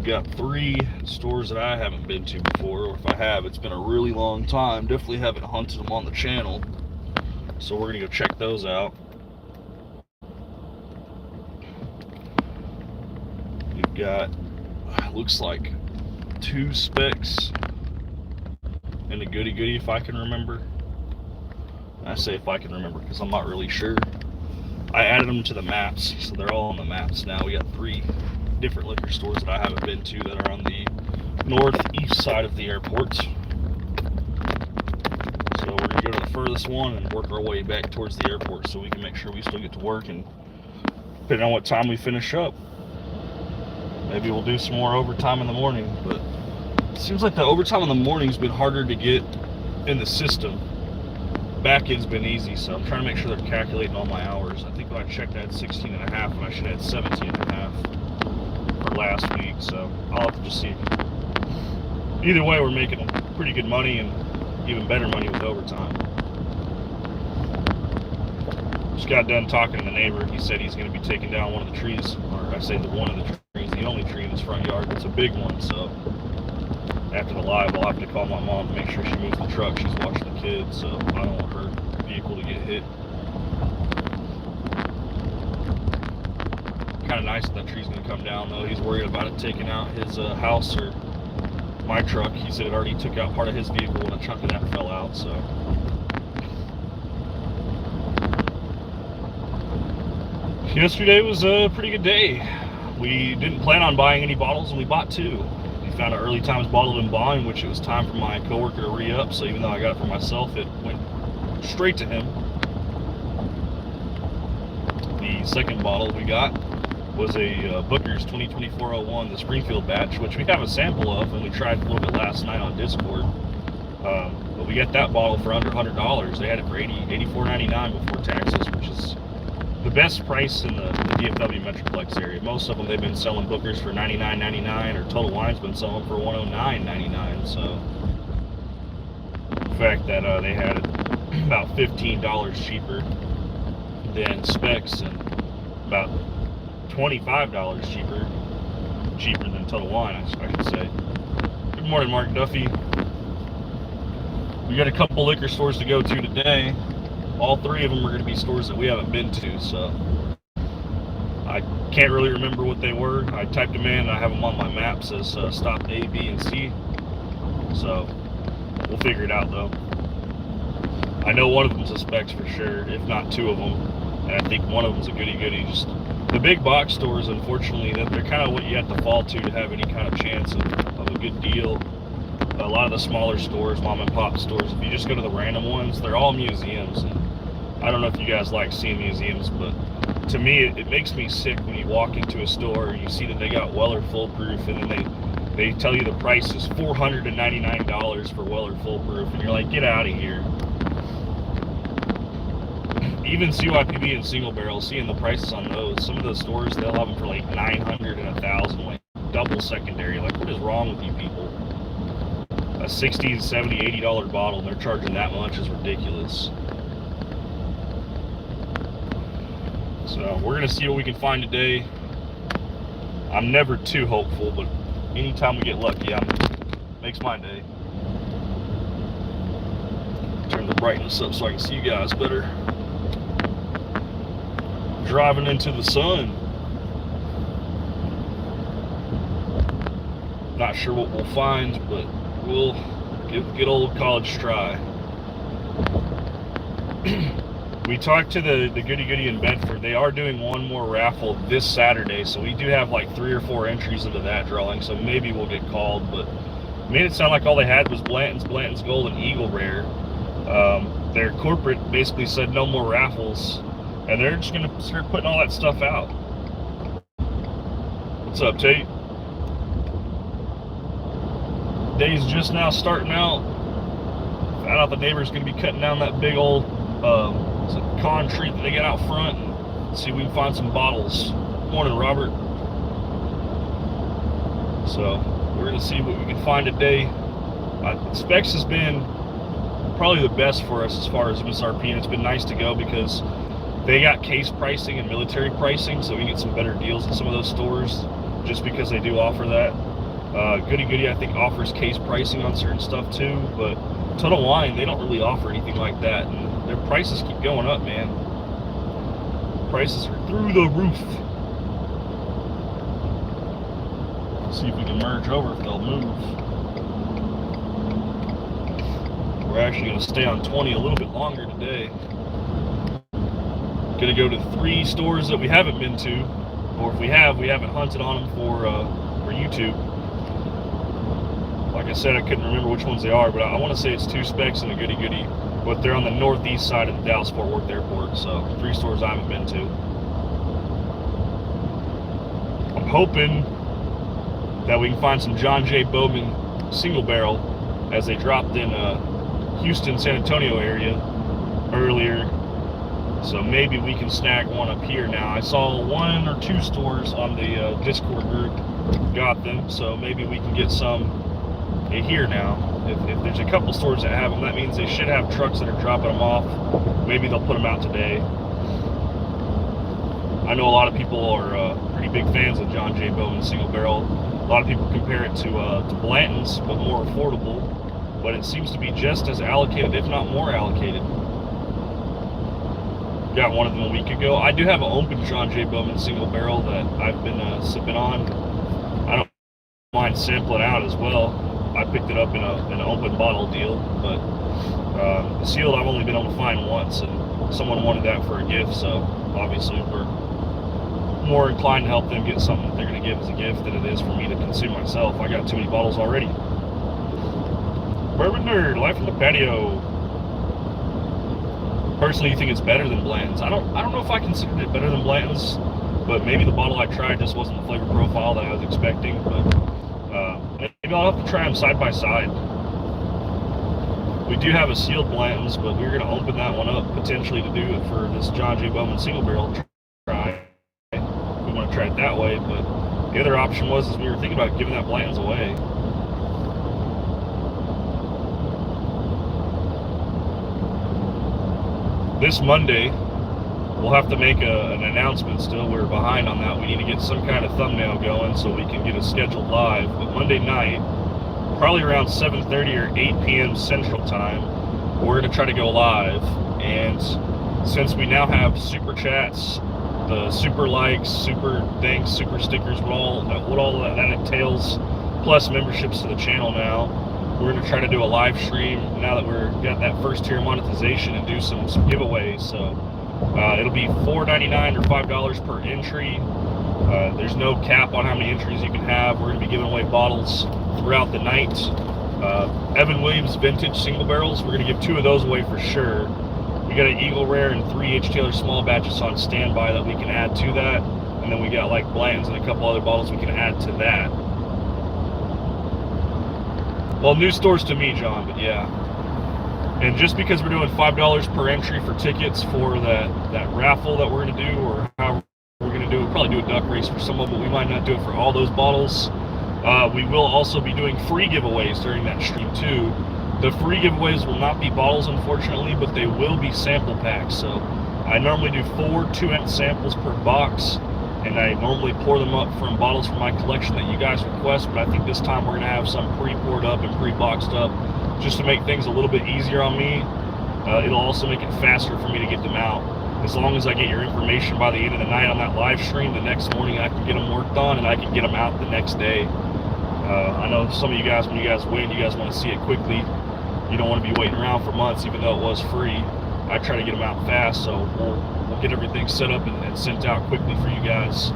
got 3 stores that I haven't been to before, or if I have, it's been a really long time. Definitely haven't hunted them on the channel. So we're gonna go check those out. We've got, looks like 2 Specs and a Goody Goody, if I can remember. I say if I can remember because I'm not really sure. I added them to the maps, so they're all on the maps now. We got 3 different liquor stores that I haven't been to that are on the northeast side of the airport. So we're gonna go to the furthest one and work our way back towards the airport so we can make sure we still get to work, and depending on what time we finish up, maybe we'll do some more overtime in the morning. But it seems like the overtime in the morning's been harder to get in the system. Back end's been easy, so I'm trying to make sure they're calculating all my hours. I think when I checked I had 16 and a half, and I should have had 17 and a half for last week, so I'll have to just see. Either way, we're making pretty good money and even better money with overtime. Just got done talking to the neighbor. He said he's going to be taking down one of the trees, or I say one of the trees, the only tree in his front yard. It's a big one, so after the live, I'll have to call my mom to make sure she moves the truck. She's watching the kids, so I don't want her vehicle to get hit. Kind of nice that tree's going to come down, though. He's worried about it taking out his house or my truck. He said it already took out part of his vehicle when a chunk of that fell out, so. Yesterday was a pretty good day. We didn't plan on buying any bottles, and we bought 2. Found an early times bottled and bond, which it was time for my coworker to re-up, so even though I got it for myself, it went straight to him. The second bottle we got was a Booker's 2024-01, the Springfield batch, which we have a sample of, and we tried a little bit last night on Discord. But we got that bottle for under $100. They had it for $84.99 before taxes, which is the best price in the DFW Metroplex area. Most of them, they've been selling Bookers for $99.99, or Total Wine's been selling for $109.99. So the fact that they had it about $15 cheaper than Specs and about $25 cheaper than Total Wine, I should say. Good morning, Mark Duffy. We got a couple liquor stores to go to today. All 3 of them are going to be stores that we haven't been to, so I can't really remember what they were. I typed them in, and I have them on my maps as stop A, B, and C, so we'll figure it out, though. I know one of them's a Specs for sure, if not 2 of them, and I think one of them's a Goody Goody. Just the big box stores, unfortunately, they're kind of what you have to fall to have any kind of chance of a good deal. A lot of the smaller stores, mom and pop stores, if you just go to the random ones, they're all museums. And I don't know if you guys like seeing museums, but to me, it makes me sick when you walk into a store and you see that they got Weller Full Proof, and then they tell you the price is $499 for Weller Full Proof, and you're like, get out of here. Even CYPB and Single Barrel, seeing the prices on those, some of those stores, they'll have them for like $900 and $1,000, like double secondary. Like, what is wrong with you people? A $60, $70, $80 bottle, and they're charging that much is ridiculous. So we're gonna see what we can find today. I'm never too hopeful, but anytime we get lucky, makes my day. Turn the brightness up so I can see you guys better. Driving into the sun. Not sure what we'll find, but we'll give good old college try. We talked to the Goody Goody in Bedford. They are doing one more raffle this Saturday, so we do have like 3 or 4 entries into that drawing, so maybe we'll get called. But made it sound like all they had was Blanton's Gold and Eagle Rare. Their corporate basically said no more raffles, and they're just gonna start putting all that stuff out. What's up, Tate? Day's just now starting out. Found out the neighbor's gonna be cutting down that big old con tree that they got out front, and see if we can find some bottles. Morning, Robert. So we're gonna see what we can find today. Specs has been probably the best for us as far as MSRP, and it's been nice to go because they got case pricing and military pricing, so we can get some better deals in some of those stores just because they do offer that. Goody Goody, I think, offers case pricing on certain stuff too, but Total Wine, they don't really offer anything like that, and their prices keep going up, man. Prices are through the roof. Let's see if we can merge over, if they'll move. We're actually going to stay on 20 a little bit longer today. Going to go to 3 stores that we haven't been to, or if we have, we haven't hunted on them for YouTube. Like I said, I couldn't remember which ones they are, but I want to say it's 2 Specs and a Goody Goody, but they're on the northeast side of the Dallas-Fort Worth airport, so 3 stores I haven't been to. I'm hoping that we can find some John J. Bourbon single barrel, as they dropped in Houston, San Antonio area earlier, so maybe we can snag one up here now. I saw 1 or 2 stores on the Discord group got them, so maybe we can get some here now. If there's a couple stores that have them, that means they should have trucks that are dropping them off. Maybe they'll put them out today. I know a lot of people are pretty big fans of John J. Bourbon single barrel. A lot of people compare it to Blanton's, but more affordable. But it seems to be just as allocated, if not more allocated. Got one of them a week ago. I do have an open John J. Bourbon single barrel that I've been sipping on. I don't mind sampling out as well. I picked it up in an open bottle deal, but the sealed I've only been able to find once, and someone wanted that for a gift, so obviously we're more inclined to help them get something that they're going to give as a gift than it is for me to consume myself. I got too many bottles already. Bourbon Nerd, live from the patio. Personally, you think it's better than Blanton's? I don't know if I considered it better than Blanton's, but maybe the bottle I tried just wasn't the flavor profile that I was expecting. But maybe I'll have to try them side by side. We do have a sealed Blanton's, but we're going to open that one up potentially to do it for this John J. Bourbon single barrel try. We want to try it that way, but the other option was we were thinking about giving that Blanton's away. This Monday, we'll have to make an announcement still. We're behind on that. We need to get some kind of thumbnail going so we can get it scheduled live. But Monday night, probably around 7:30 or 8 p.m. Central Time, we're going to try to go live. And since we now have super chats, the super likes, super thanks, super stickers, what all that entails, plus memberships to the channel now, we're going to try to do a live stream now that we're got that first tier monetization and do some giveaways. So it'll be $4.99 or $5 per entry. There's no cap on how many entries you can have. We're going to be giving away bottles throughout the night. Evan Williams vintage single barrels, we're going to give 2 of those away for sure. We got an Eagle Rare and 3 H. Taylor small batches on standby that we can add to that. And then we got like Blanton's and a couple other bottles we can add to that. Well, new stores to me, John, but yeah. And just because we're doing $5 per entry for tickets for that raffle that we're going to do, or how we're going to do it, we'll probably do a duck race for some of them, but we might not do it for all those bottles. We will also be doing free giveaways during that stream too. The free giveaways will not be bottles, unfortunately, but they will be sample packs. So I normally do 4 2-ounce samples per box, and I normally pour them up from bottles from my collection that you guys request, but I think this time we're going to have some pre-poured up and pre-boxed up just to make things a little bit easier on me. It'll also make it faster for me to get them out. As long as I get your information by the end of the night on that live stream, the next morning I can get them worked on and I can get them out the next day. I know some of you guys, when you guys win, you guys want to see it quickly. You don't want to be waiting around for months, even though it was free. I try to get them out fast, so we'll get everything set up and sent out quickly for you guys.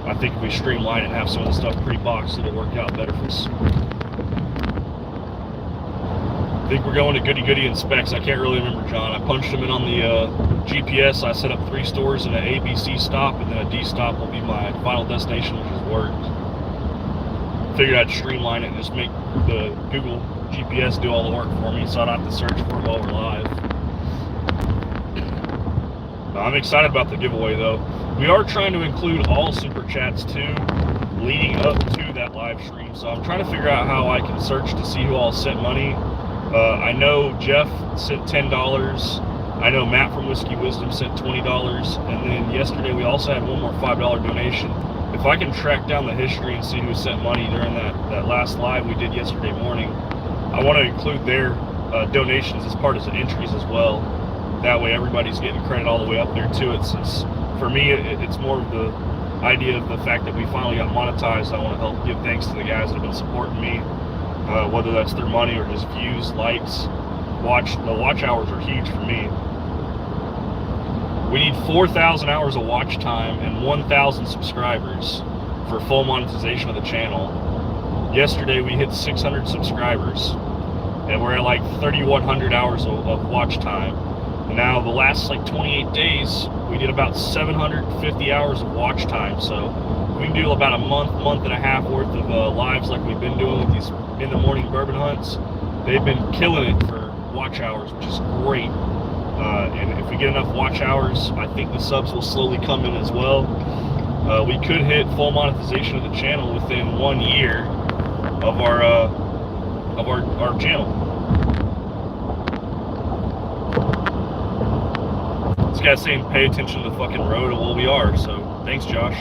I think if we streamline and have some of the stuff pre-boxed, it'll work out better for us. I think we're going to Goody Goody and Specs. I can't really remember, John. I punched them in on the GPS. I set up 3 stores and an ABC stop, and then a D stop will be my final destination, which has worked. Figured I'd streamline it and just make the Google GPS do all the work for me so I don't have to search for it while we're live. I'm excited about the giveaway though. We are trying to include all super chats too, leading up to that live stream. So I'm trying to figure out how I can search to see who all sent money. I know Jeff sent $10. I know Matt from Whiskey Wisdom sent $20. And then yesterday we also had one more $5 donation. If if I can track down the history and see who sent money during that last live we did yesterday morning, I want to include their donations as part of the entries as well. That way everybody's getting credit all the way up there to it, since for me it's more of the idea of the fact that we finally got monetized. I want to help give thanks to the guys that have been supporting me, whether that's their money or just views, likes. The watch hours are huge for me. We need 4,000 hours of watch time and 1,000 subscribers for full monetization of the channel. Yesterday we hit 600 subscribers, and we're at like 3,100 hours of watch time. And now the last like 28 days, we did about 750 hours of watch time. So we can do about a month and a half worth of lives like we've been doing with these in the morning bourbon hunts. They've been killing it for watch hours, which is great. And if we get enough watch hours, I think the subs will slowly come in as well. We could hit full monetization of the channel within 1 year of our channel. This guy's saying pay attention to the fucking road. Well, we are, so thanks, Josh.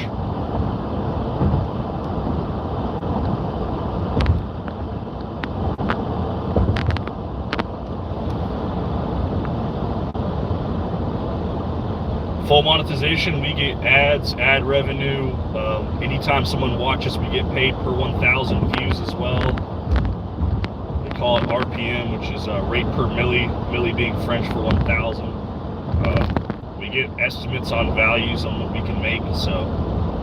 Full monetization, we get ads, ad revenue. Anytime someone watches, we get paid per 1,000 views as well. They call it RPM, which is rate per milli, milli being French for 1,000. We get estimates on values on what we can make. So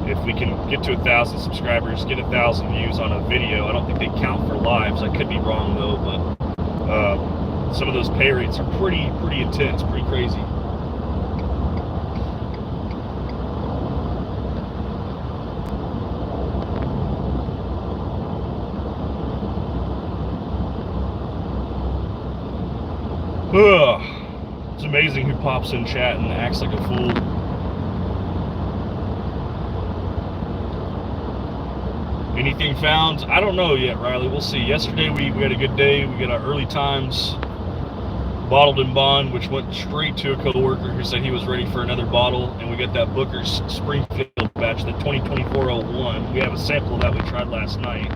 if we can get to 1,000 subscribers, get 1,000 views on a video, I don't think they count for lives. I could be wrong though, but some of those pay rates are pretty intense, pretty crazy. It's amazing who pops in chat and acts like a fool. Anything found? I don't know yet, Riley. We'll see. Yesterday we had a good day. We got our early times bottled in bond, which went straight to a coworker who said he was ready for another bottle, and we got that Booker's Springfield batch, the 2024-01. We have a sample of that we tried last night.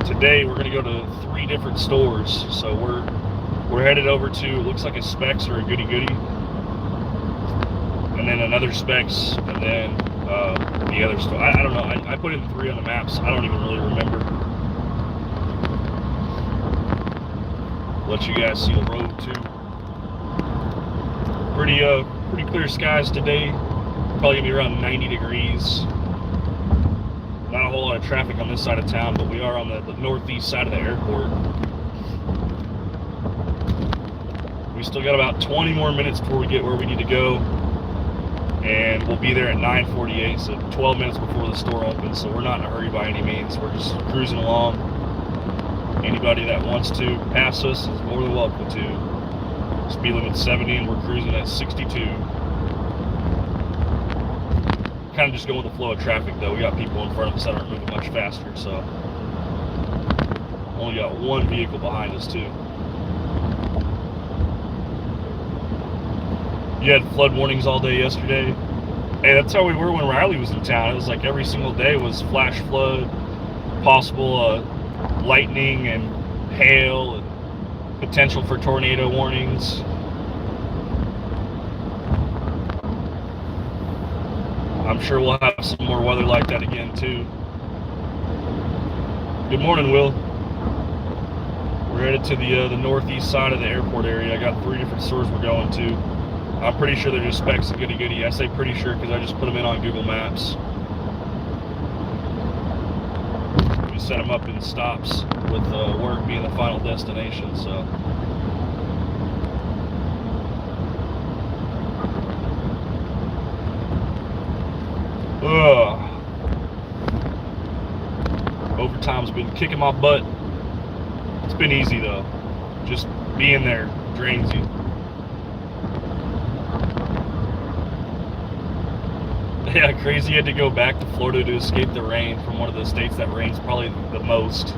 Today we're going to go to 3 different stores, so we're headed over to, it looks like a Specs or a Goody Goody, and then another Specs, and then the other store. I don't know. I put in 3 on the maps. I don't even really remember. Let you guys see the road too. Pretty clear skies today. Probably gonna be around 90 degrees. Not a whole lot of traffic on this side of town, but we are on the northeast side of the airport. We still got about 20 more minutes before we get where we need to go, and we'll be there at 9:48, so 12 minutes before the store opens. So we're not in a hurry by any means. We're just cruising along. Anybody that wants to pass us is more than welcome to. Speed limit 70, and we're cruising at 62. Kind of just going with the flow of traffic, though. We got people in front of us that aren't moving much faster, so only got 1 vehicle behind us too. You had flood warnings all day yesterday. Hey, that's how we were when Riley was in town. It was like every single day was flash flood, possible lightning and hail, and potential for tornado warnings. I'm sure we'll have some more weather like that again too. Good morning, Will. We're headed to the northeast side of the airport area. I got 3 different stores we're going to. I'm pretty sure they're just Specs and Goody Goody. I say pretty sure because I just put them in on Google Maps. We set them up in stops with work being the final destination, so. Overtime's been kicking my butt. It's been easy though. Just being there drains you. Yeah, crazy. Had to go back to Florida to escape the rain from one of the states that rains probably the most.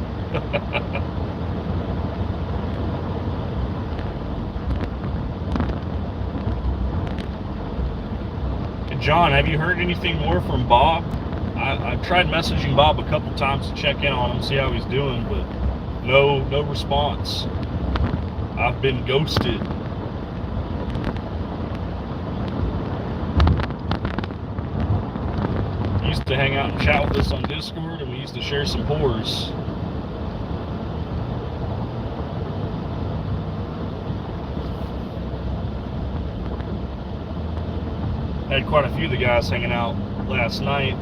John, have you heard anything more from Bob? I've tried messaging Bob a couple times to check in on him, see how he's doing, but no response. I've been ghosted. He used to hang out and chat with us on Discord, and we used to share some pours. Had quite a few of the guys hanging out last night.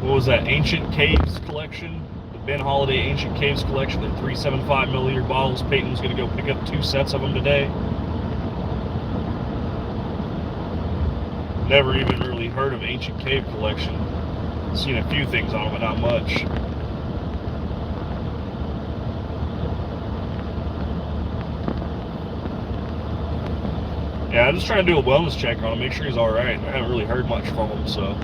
What was that? Ancient Caves collection? The Ben Holiday Ancient Caves collection. They're 375 milliliter bottles. Peyton's going to go pick up 2 sets of them today. Never even really heard of Ancient Cave collection. Seen a few things on them, but not much. Yeah, I'm just trying to do a wellness check on him, make sure he's alright. I haven't really heard much from him, so.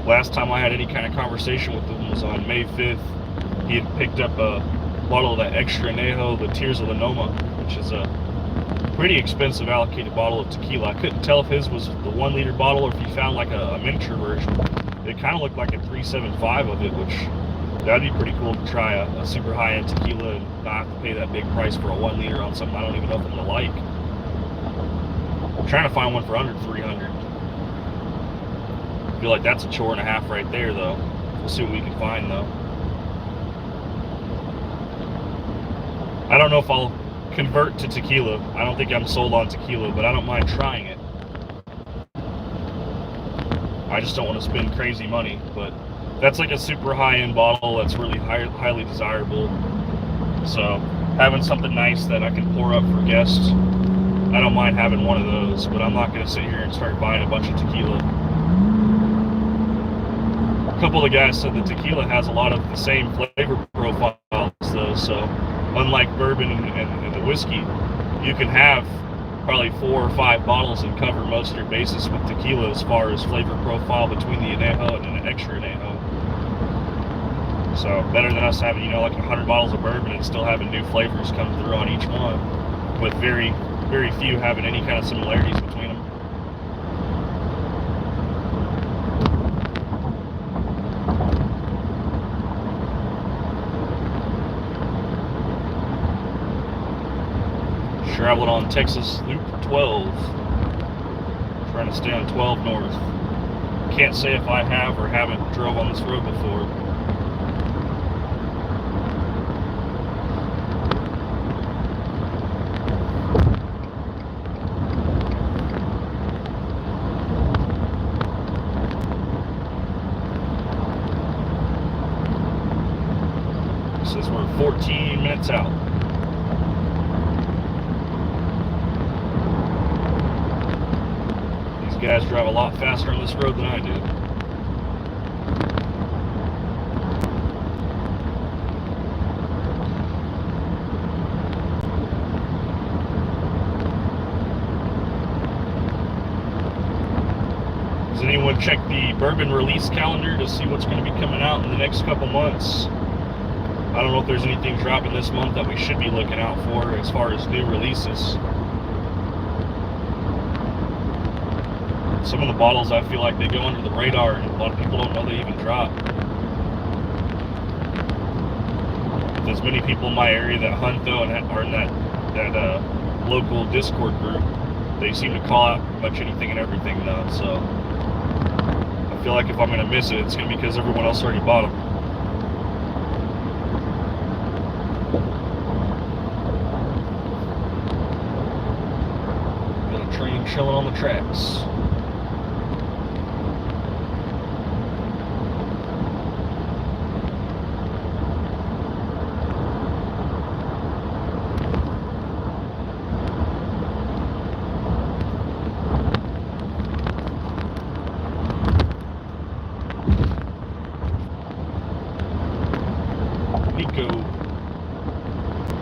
Last time I had any kind of conversation with him was on May 5th. He had picked up a bottle of that extra añejo, the Tears of the Noma, which is a pretty expensive allocated bottle of tequila. I couldn't tell if his was the 1 liter bottle or if he found like a miniature version. It kind of looked like a 375 of it, which that'd be pretty cool to try a super high-end tequila and not have to pay that big price for a 1 liter on something I don't even know if I'm gonna like. I'm trying to find one for under 300. I feel like that's a chore and a half right there, though. We'll see what we can find, though. I don't know if I'll convert to tequila. I don't think I'm sold on tequila, but I don't mind trying it. I just don't want to spend crazy money, but that's like a super high-end bottle that's really highly desirable. So having something nice that I can pour up for guests, I don't mind having one of those, but I'm not going to sit here and start buying a bunch of tequila. A couple of the guys said that tequila has a lot of the same flavor profiles, though, so unlike bourbon and the whiskey, you can have probably 4 or 5 bottles and cover most of your bases with tequila as far as flavor profile between the añejo and an extra añejo. So better than us having, like 100 bottles of bourbon and still having new flavors come through on each one, with very few having any kind of similarities between them. Traveling on Texas Loop 12. Trying to stay on 12 North. Can't say if I have or haven't drove on this road before. Says we're 14 minutes out. These guys drive a lot faster on this road than I do. Does anyone check the bourbon release calendar to see what's going to be coming out in the next couple months? I don't know if there's anything dropping this month that we should be looking out for as far as new releases. Some of the bottles, I feel like they go under the radar and a lot of people don't know they even drop. There's many people in my area that hunt, though, and are in that local Discord group. They seem to call out pretty much anything and everything, though. So I feel like if I'm going to miss it, it's going to be because everyone else already bought them. Train chilling on the tracks.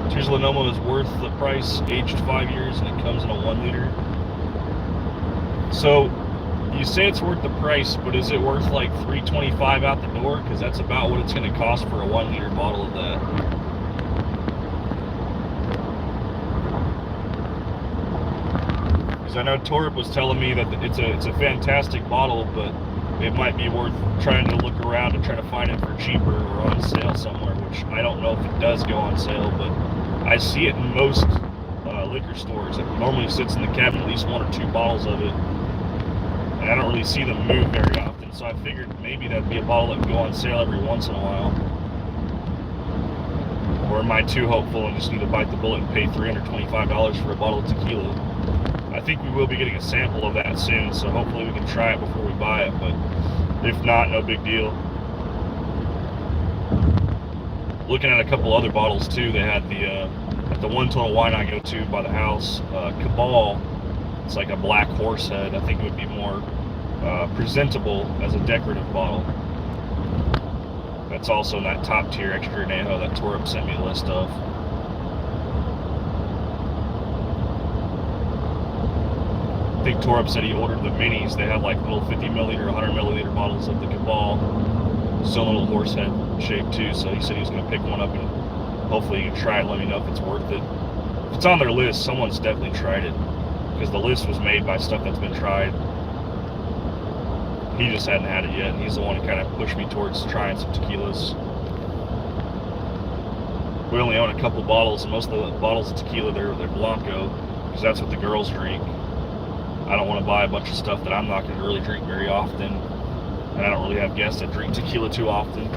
Tears of the Noma is worth the price, aged 5 years, and it comes in a 1 liter. So, you say it's worth the price, but is it worth like $3.25 out the door? Because that's about what it's going to cost for a 1 liter bottle of that. Because I know Torb was telling me that it's a fantastic bottle, but it might be worth trying to look around and try to find it for cheaper or on sale somewhere, which I don't know if it does go on sale, but I see it in most liquor stores. It normally sits in the cabinet, at least 1 or 2 bottles of it, and I don't really see them move very often, so I figured maybe that'd be a bottle that would go on sale every once in a while. Or am I too hopeful and just need to bite the bullet and pay $325 for a bottle of tequila? I think we will be getting a sample of that soon, so hopefully we can try it before we buy it, but if not, no big deal. Looking at a couple other bottles too, they had at the One Total Wine I go to by the house, Cabal. It's like a black horse head. I think it would be more presentable as a decorative bottle. That's also in that top tier extra añejo that Torb sent me a list of. I think Torb said he ordered the minis. They have like little 50 milliliter, 100 milliliter bottles of the Cabal. Still a little horse head shape too, so he said he was going to pick one up and hopefully you can try it and let me know if it's worth it. If it's on their list, someone's definitely tried it, because the list was made by stuff that's been tried. He just hadn't had it yet, and he's the one who kind of pushed me towards trying some tequilas. We only own a couple bottles, and most of the bottles of tequila, they're Blanco, because that's what the girls drink. I don't want to buy a bunch of stuff that I'm not going to really drink very often, and I don't really have guests that drink tequila too often.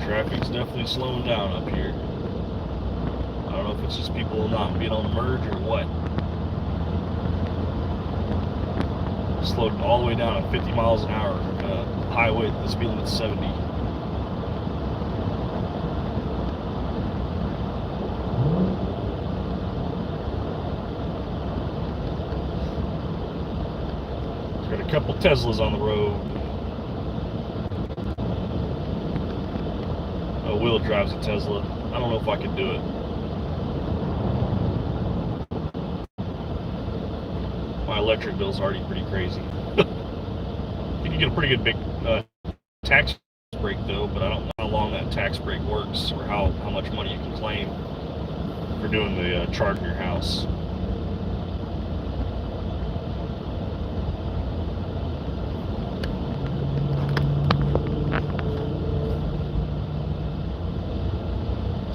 Traffic's definitely slowing down up here. I don't know if it's just people not being on the merge or what. Slowed all the way down at 50 miles an hour. Highway, the speed limit's 70. Got a couple Teslas on the road. Will drives a Tesla. I don't know if I could do it. My electric bill's already pretty crazy. I think you get a pretty good big tax break though, but I don't know how long that tax break works or how much money you can claim for doing the charge in your house.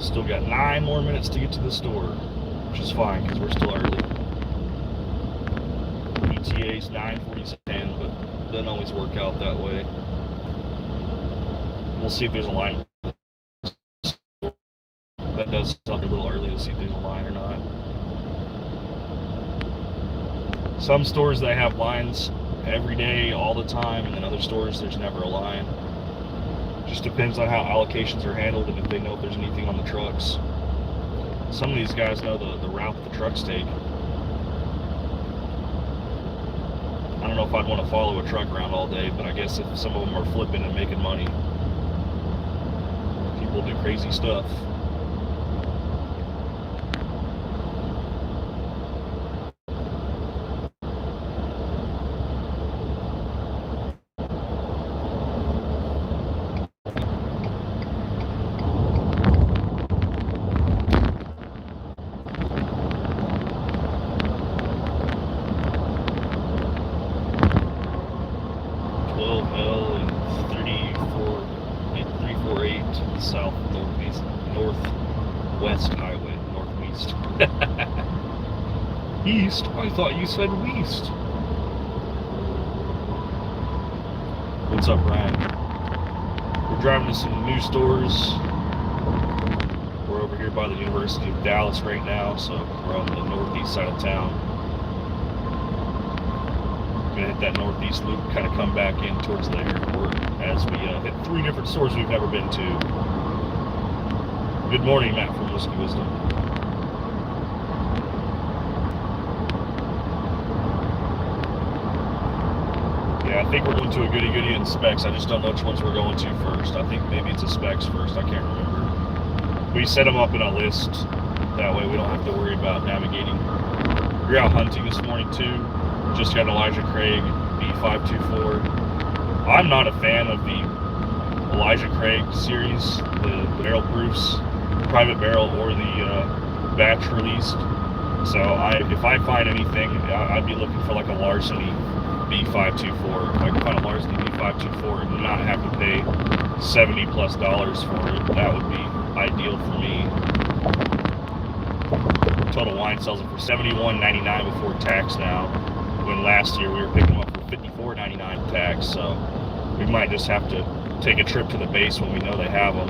Still got 9 more minutes to get to the store, which is fine because we're still early. ETA's 9:47, but it doesn't always work out that way. We'll see if there's a line. That does sound a little early to see if there's a line or not. Some stores, they have lines every day, all the time, and then other stores, there's never a line. Just depends on how allocations are handled and if they know if there's anything on the trucks. Some of these guys know the route the trucks take. I don't know if I'd want to follow a truck around all day, but I guess if some of them are flipping and making money, people do crazy stuff. Northwest Highway, northeast. East? I thought you said west. What's up, Ryan? We're driving to some new stores. We're over here by the University of Dallas right now, so we're on the northeast side of town. We're gonna hit that northeast loop, kind of come back in towards the airport as we hit 3 different stores we've never been to. Good morning, Matt from Whiskey Wisdom. Yeah, I think we're going to a Goody Goody and Specs. I just don't know which ones we're going to first. I think maybe it's a Specs first. I can't remember. We set them up in a list. That way we don't have to worry about navigating. We're out hunting this morning too. Just got Elijah Craig, B524. I'm not a fan of the Elijah Craig series, the barrel proofs, private barrel, or the batch released. So if I find anything, I'd be looking for like a Larceny B524. If I can find a Larceny B524 and not have to pay $70+ for it, that would be ideal for me. Total Wine sells it for $71.99 before tax now, when last year we were picking them up for $54.99 tax. So we might just have to take a trip to the base when we know they have them,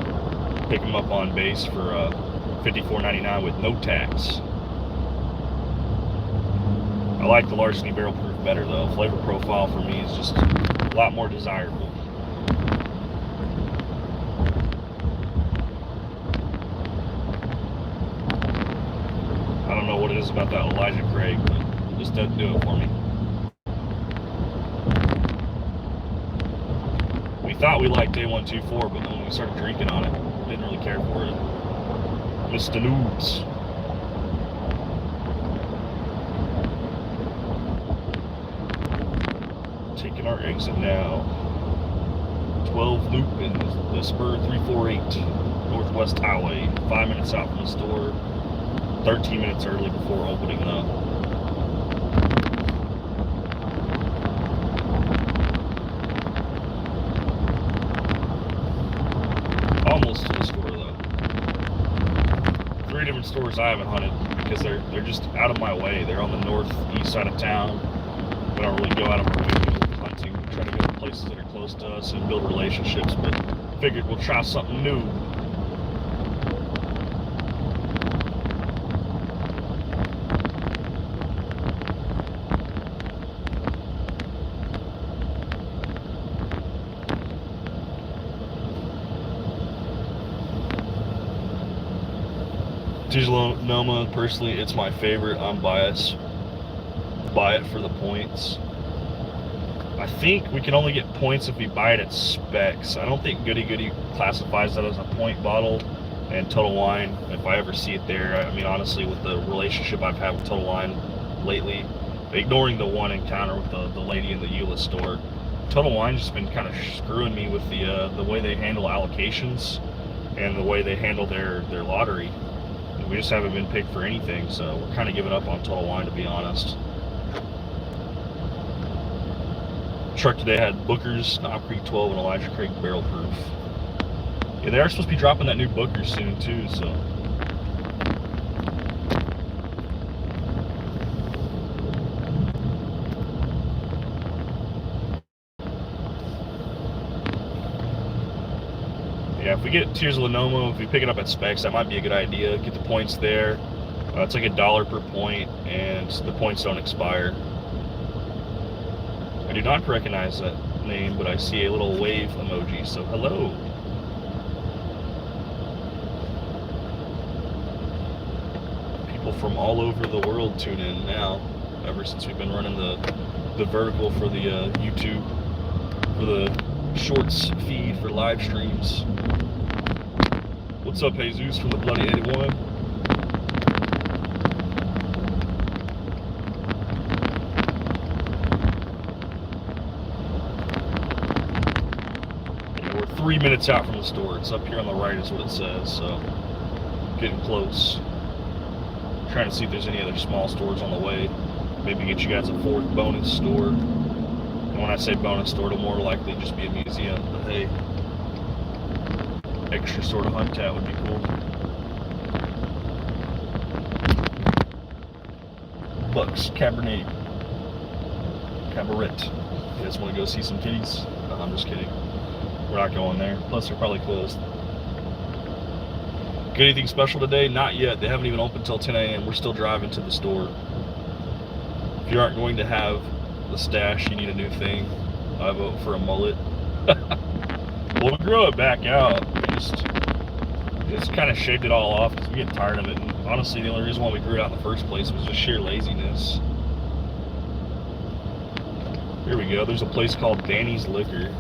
pick them up on base for $54.99 with no tax. I like the Larceny barrel proof better though. Flavor profile for me is just a lot more desirable. I don't know what it is about that Elijah Craig, but it just doesn't do it for me. We thought we liked A124, but when we started drinking on it, didn't really care for it. Mr. Noobs. Taking our exit now. 12 loop in the Spur 348 Northwest Highway. 5 minutes out from the store. 13 minutes early before opening though. Almost to the store though. 3 different stores I haven't hunted because they're just out of my way. They're on the northeast side of town. We don't really go out of our way hunting. We try to go to places that are close to us and build relationships, but figured we'll try something new. Sonoma, personally, it's my favorite. I'm biased. Buy it for the points. I think we can only get points if we buy it at Specs. I don't think Goody Goody classifies that as a point bottle. And Total Wine, if I ever see it there, I mean, honestly, with the relationship I've had with Total Wine lately, ignoring the one encounter with the lady in the Eula store, Total Wine's just been kind of screwing me with the way they handle allocations and the way they handle their lottery. We just haven't been picked for anything, so we're kind of giving up on Total Wine, to be honest. Truck today had Booker's, Knob Creek 12, and Elijah Craig barrel proof. Yeah, they are supposed to be dropping that new Booker soon too, so. Yeah, if we get Tears of Lenoma, if we pick it up at Specs, that might be a good idea. Get the points there. It's like $1 per point, and the points don't expire. I do not recognize that name, but I see a little wave emoji, so hello. People from all over the world tune in now, ever since we've been running the vertical for the YouTube, for the Shorts feed for live streams. What's up, Jesus from the Bloody 81? Yeah, we're 3 minutes out from the store. It's up here on the right is what it says, so getting close. Trying to see if there's any other small stores on the way. Maybe get you guys a 4th bonus store. And when I say bonus store, it'll more likely just be a museum, but hey, extra sort of hunt cat would be cool. Bucks, Cabernet. You guys want to go see some kitties? No, I'm just kidding. We're not going there. Plus, they're probably closed. Get anything special today? Not yet. They haven't even opened until 10 a.m. We're still driving to the store. If you aren't going to have the stash, you need a new thing. I vote for a mullet. We'll grow it back out. We just kind of shaved it all off because we get tired of it. And honestly, the only reason why we grew it out in the first place was just sheer laziness. Here we go. There's a place called Danny's Liquor.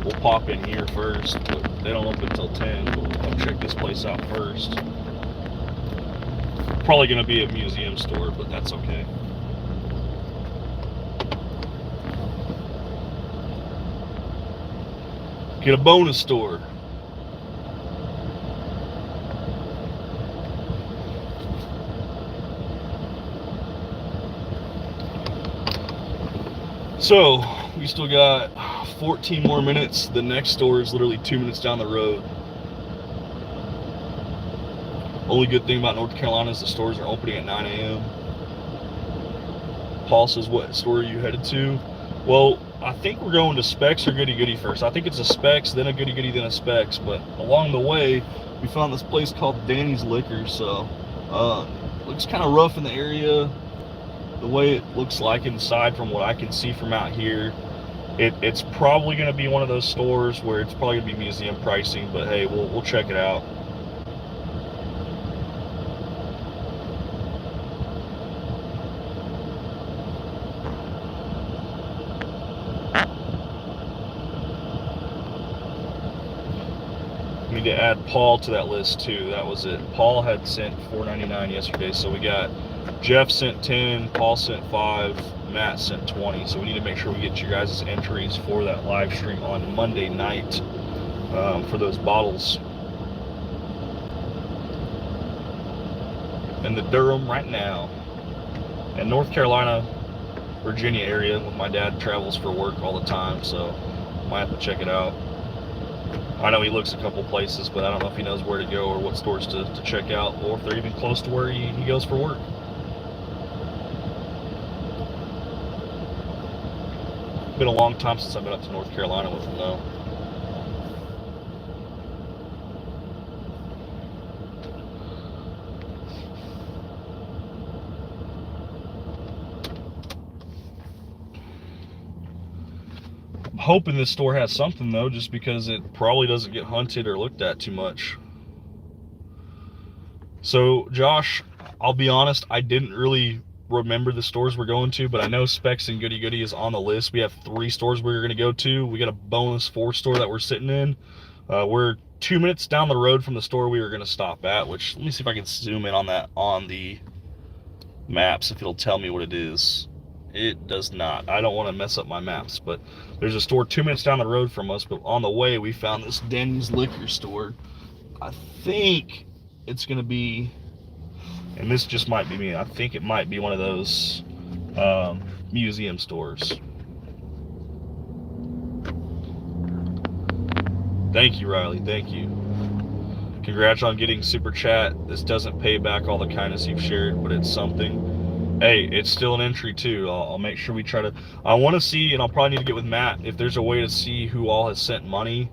We'll pop in here first, but they don't open until 10. We'll come check this place out first. Probably going to be a museum store, but that's okay. Get a bonus store. So, we still got 14 more minutes. The next store is literally 2 minutes down the road. Only good thing about North Carolina is the stores are opening at 9 a.m. Paul says, what store are you headed to? Well, I think we're going to Specs or Goody Goody first. I think it's a Specs, then a Goody Goody, then a Specs. But along the way, we found this place called Danny's Liquor. So, looks kind of rough in the area. The way it looks like inside from what I can see from out here, it's probably going to be one of those stores where it's probably going to be museum pricing. But hey, we'll check it out. Need to add Paul to that list too. That was it. Paul had sent $4.99 yesterday, so we got Jeff sent 10, Paul sent 5, Matt sent 20. So we need to make sure we get you guys' entries for that live stream on Monday night for those bottles. In the Durham right now. And North Carolina, Virginia area, my dad travels for work all the time, so might have to check it out. I know he looks a couple places, but I don't know if he knows where to go or what stores to check out, or if they're even close to where he goes for work. Been a long time since I've been up to North Carolina with him, though. I'm hoping this store has something, though, just because it probably doesn't get hunted or looked at too much. So, Josh, I'll be honest, I didn't really remember the stores we're going to, but I know Specs and Goody Goody is on the list. We have 3 stores we're going to go to. We got a bonus 4th store that we're sitting in. We're 2 minutes down the road from the store we were going to stop at, which, let me see if I can zoom in on that on the maps, if it'll tell me what it is. It does not. I don't want to mess up my maps, but there's a store 2 minutes down the road from us, but on the way we found this Denny's liquor store. I think it's going to be, and this just might be me, I think it might be one of those museum stores. Thank you, Riley. Thank you. Congrats on getting super chat. This doesn't pay back all the kindness you've shared, but it's something. Hey, it's still an entry too. I'll make sure we try to. I want to see, and I'll probably need to get with Matt if there's a way to see who all has sent money.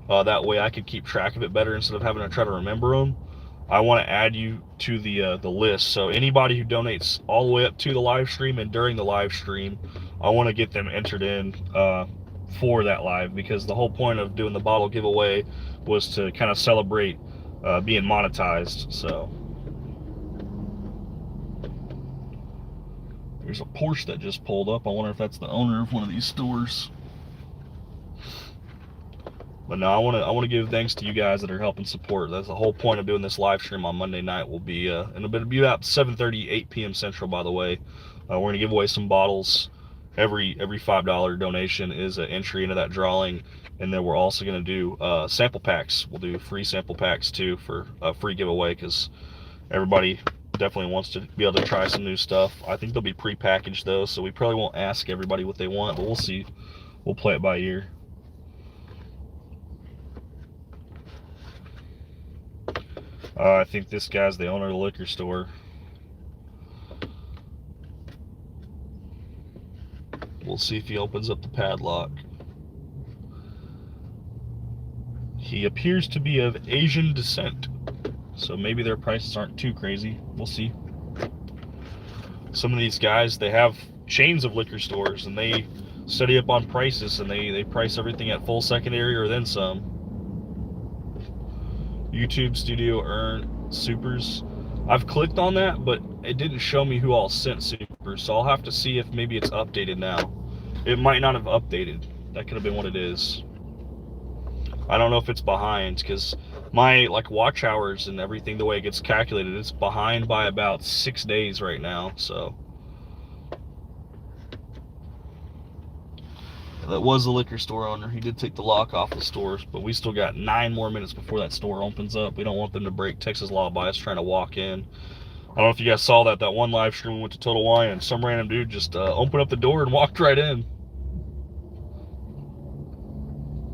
That way I could keep track of it better instead of having to try to remember them. I want to add you to the list. So anybody who donates all the way up to the live stream and during the live stream, I want to get them entered in for that live, because the whole point of doing the bottle giveaway was to kind of celebrate being monetized. So there's a Porsche that just pulled up. I wonder if that's the owner of one of these stores. But no, I want to give thanks to you guys that are helping support. That's the whole point of doing this live stream on Monday night. Will be and it'll be about 7:30, 8 p.m. Central, by the way. We're gonna give away some bottles. Every $5 donation is an entry into that drawing, and then we're also gonna do sample packs. We'll do free sample packs too for a free giveaway, because everybody definitely wants to be able to try some new stuff. I think they'll be pre-packaged though, so we probably won't ask everybody what they want, but we'll see. We'll play it by ear. I think this guy's the owner of the liquor store. We'll see if he opens up the padlock. He appears to be of Asian descent, so maybe their prices aren't too crazy. We'll see. Some of these guys, they have chains of liquor stores, and they study up on prices, and they price everything at full secondary or then some. YouTube Studio earn supers. I've clicked on that, but it didn't show me who all sent supers, so I'll have to see if maybe it's updated now. It might not have updated. That could have been what it is. I don't know if it's behind, because my watch hours and everything, the way it gets calculated, it's behind by about 6 days right now. So that was the liquor store owner. He did take the lock off the stores, but we still got 9 more minutes before that store opens up. We don't want them to break Texas law by us trying to walk in. I don't know if you guys saw that one live stream we went to Total Wine, and some random dude just opened up the door and walked right in.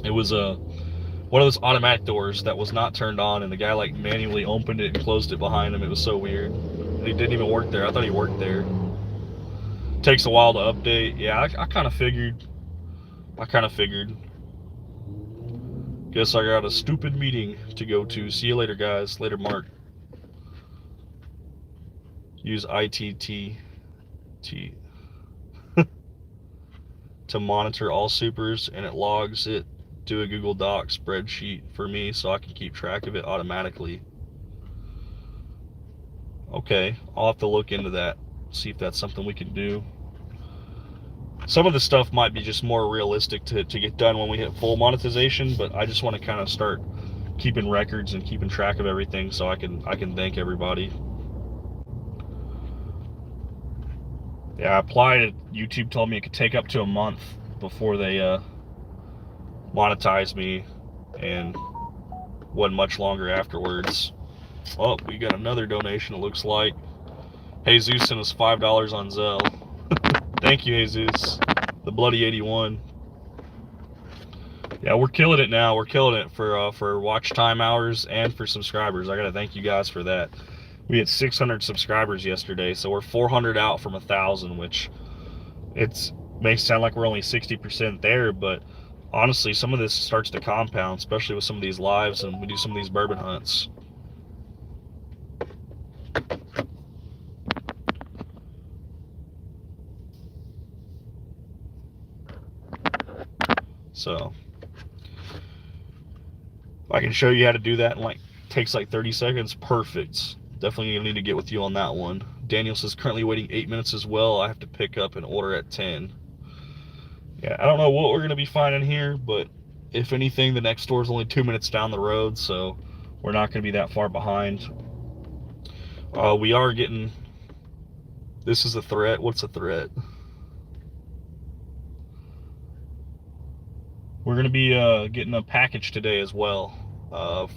It was one of those automatic doors that was not turned on, and the guy like manually opened it and closed it behind him. It was so weird. And he didn't even work there. I thought he worked there. Takes a while to update. Yeah, I kind of figured. Guess I got a stupid meeting to go to. See you later, guys. Later, Mark. Use ITT to monitor all supers, and it logs it to a Google Doc spreadsheet for me so I can keep track of it automatically. Okay, I'll have to look into that, see if that's something we can do. Some of the stuff might be just more realistic to get done when we hit full monetization, but I just want to kind of start keeping records and keeping track of everything so I can thank everybody. Yeah, I applied. YouTube told me it could take up to a month before they monetize me, and wasn't much longer afterwards. Oh, we got another donation, it looks like. Jesus sent us $5 on Zelle. Thank you, Jesus. The bloody 81. Yeah, we're killing it now. We're killing it for watch time hours and for subscribers. I gotta thank you guys for that. We had 600 subscribers yesterday, so we're 400 out from 1,000, which may sound like we're only 60% there, but honestly, some of this starts to compound, especially with some of these lives and we do some of these bourbon hunts. So if I can show you how to do that in takes like 30 seconds, perfect. Definitely gonna need to get with you on that one. Daniel says currently waiting 8 minutes as well. I have to pick up and order at 10. Yeah, I don't know what we're gonna be finding here, but if anything, the next store is only 2 minutes down the road, so we're not gonna be that far behind. We are getting, this is a threat. What's a threat? We're going to be getting a package today as well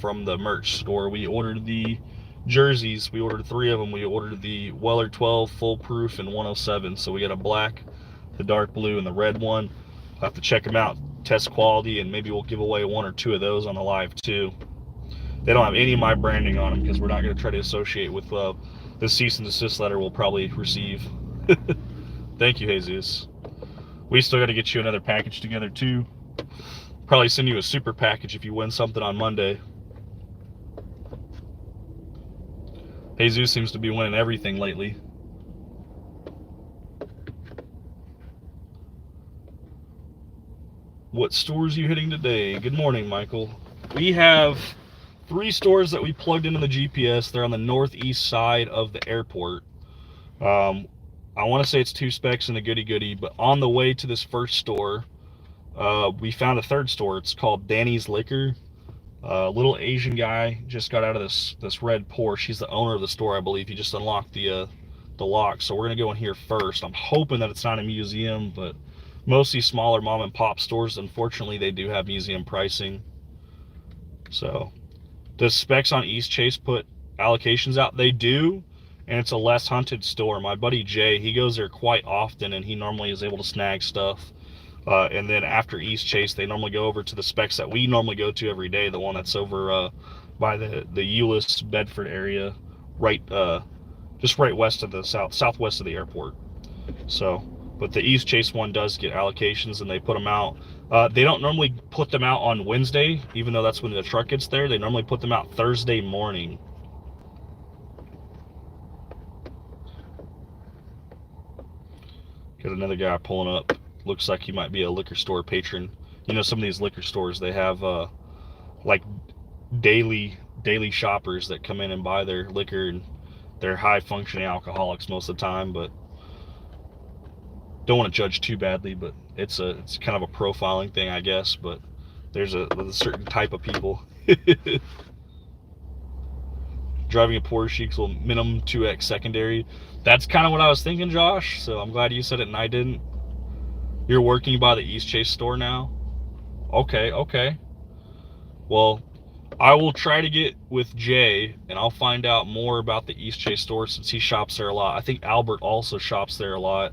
from the merch store. We ordered the jerseys. We ordered 3 of them. We ordered the Weller 12 Full Proof and 107. So we got a black, the dark blue, and the red one. I'll have to check them out, test quality, and maybe we'll give away 1 or 2 of those on the live too. They don't have any of my branding on them because we're not going to try to associate with the cease and desist letter we'll probably receive. Thank you, Jesus. We still got to get you another package together too. Probably send you a super package if you win something on Monday. Jesus seems to be winning everything lately. What stores are you hitting today? Good morning, Michael. We have 3 stores that we plugged into the GPS. They're on the northeast side of the airport. I want to say it's 2 Specs and the Goody Goody, but on the way to this first store, we found a 3rd store. It's called Danny's Liquor. Little Asian guy just got out of this red Porsche. He's the owner of the store, I believe. He just unlocked the lock, so we're gonna go in here first. I'm hoping that it's not a museum, but mostly smaller mom and pop stores, unfortunately, they do have museum pricing. So does Specs on East Chase put allocations out? They do, and it's a less hunted store. My buddy Jay, he goes there quite often, and he normally is able to snag stuff. And then after East Chase, they normally go over to the Specs that we normally go to every day, the one that's over by the Euless, Bedford area, just right west of the southwest of the airport. So, but the East Chase one does get allocations, and they put them out. They don't normally put them out on Wednesday, even though that's when the truck gets there. They normally put them out Thursday morning. Got another guy pulling up. Looks like he might be a liquor store patron. You know, some of these liquor stores, they have like daily shoppers that come in and buy their liquor, and they're high functioning alcoholics most of the time, but don't want to judge too badly. But it's kind of a profiling thing, I guess. But there's a certain type of people. Driving a Porsche equals minimum 2x secondary. That's kind of what I was thinking, Josh. So I'm glad you said it and I didn't. You're working by the East Chase store now? Okay, okay. Well, I will try to get with Jay, and I'll find out more about the East Chase store since he shops there a lot. I think Albert also shops there a lot,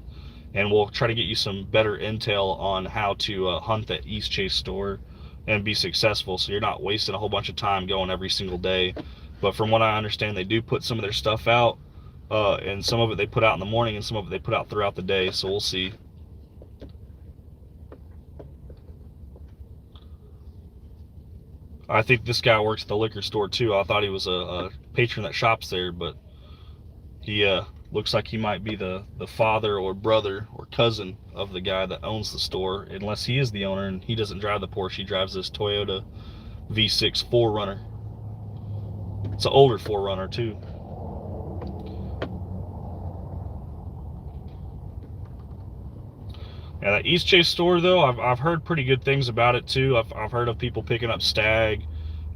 and we'll try to get you some better intel on how to hunt the East Chase store and be successful, so you're not wasting a whole bunch of time going every single day. But from what I understand, they do put some of their stuff out, and some of it they put out in the morning, and some of it they put out throughout the day, so we'll see. I think this guy works at the liquor store too. I thought he was a patron that shops there, but he looks like he might be the father or brother or cousin of the guy that owns the store, unless he is the owner and he doesn't drive the Porsche. He drives this Toyota V6 4Runner. It's an older 4Runner too. Yeah, that East Chase store though, I've heard pretty good things about it too. I've heard of people picking up Stag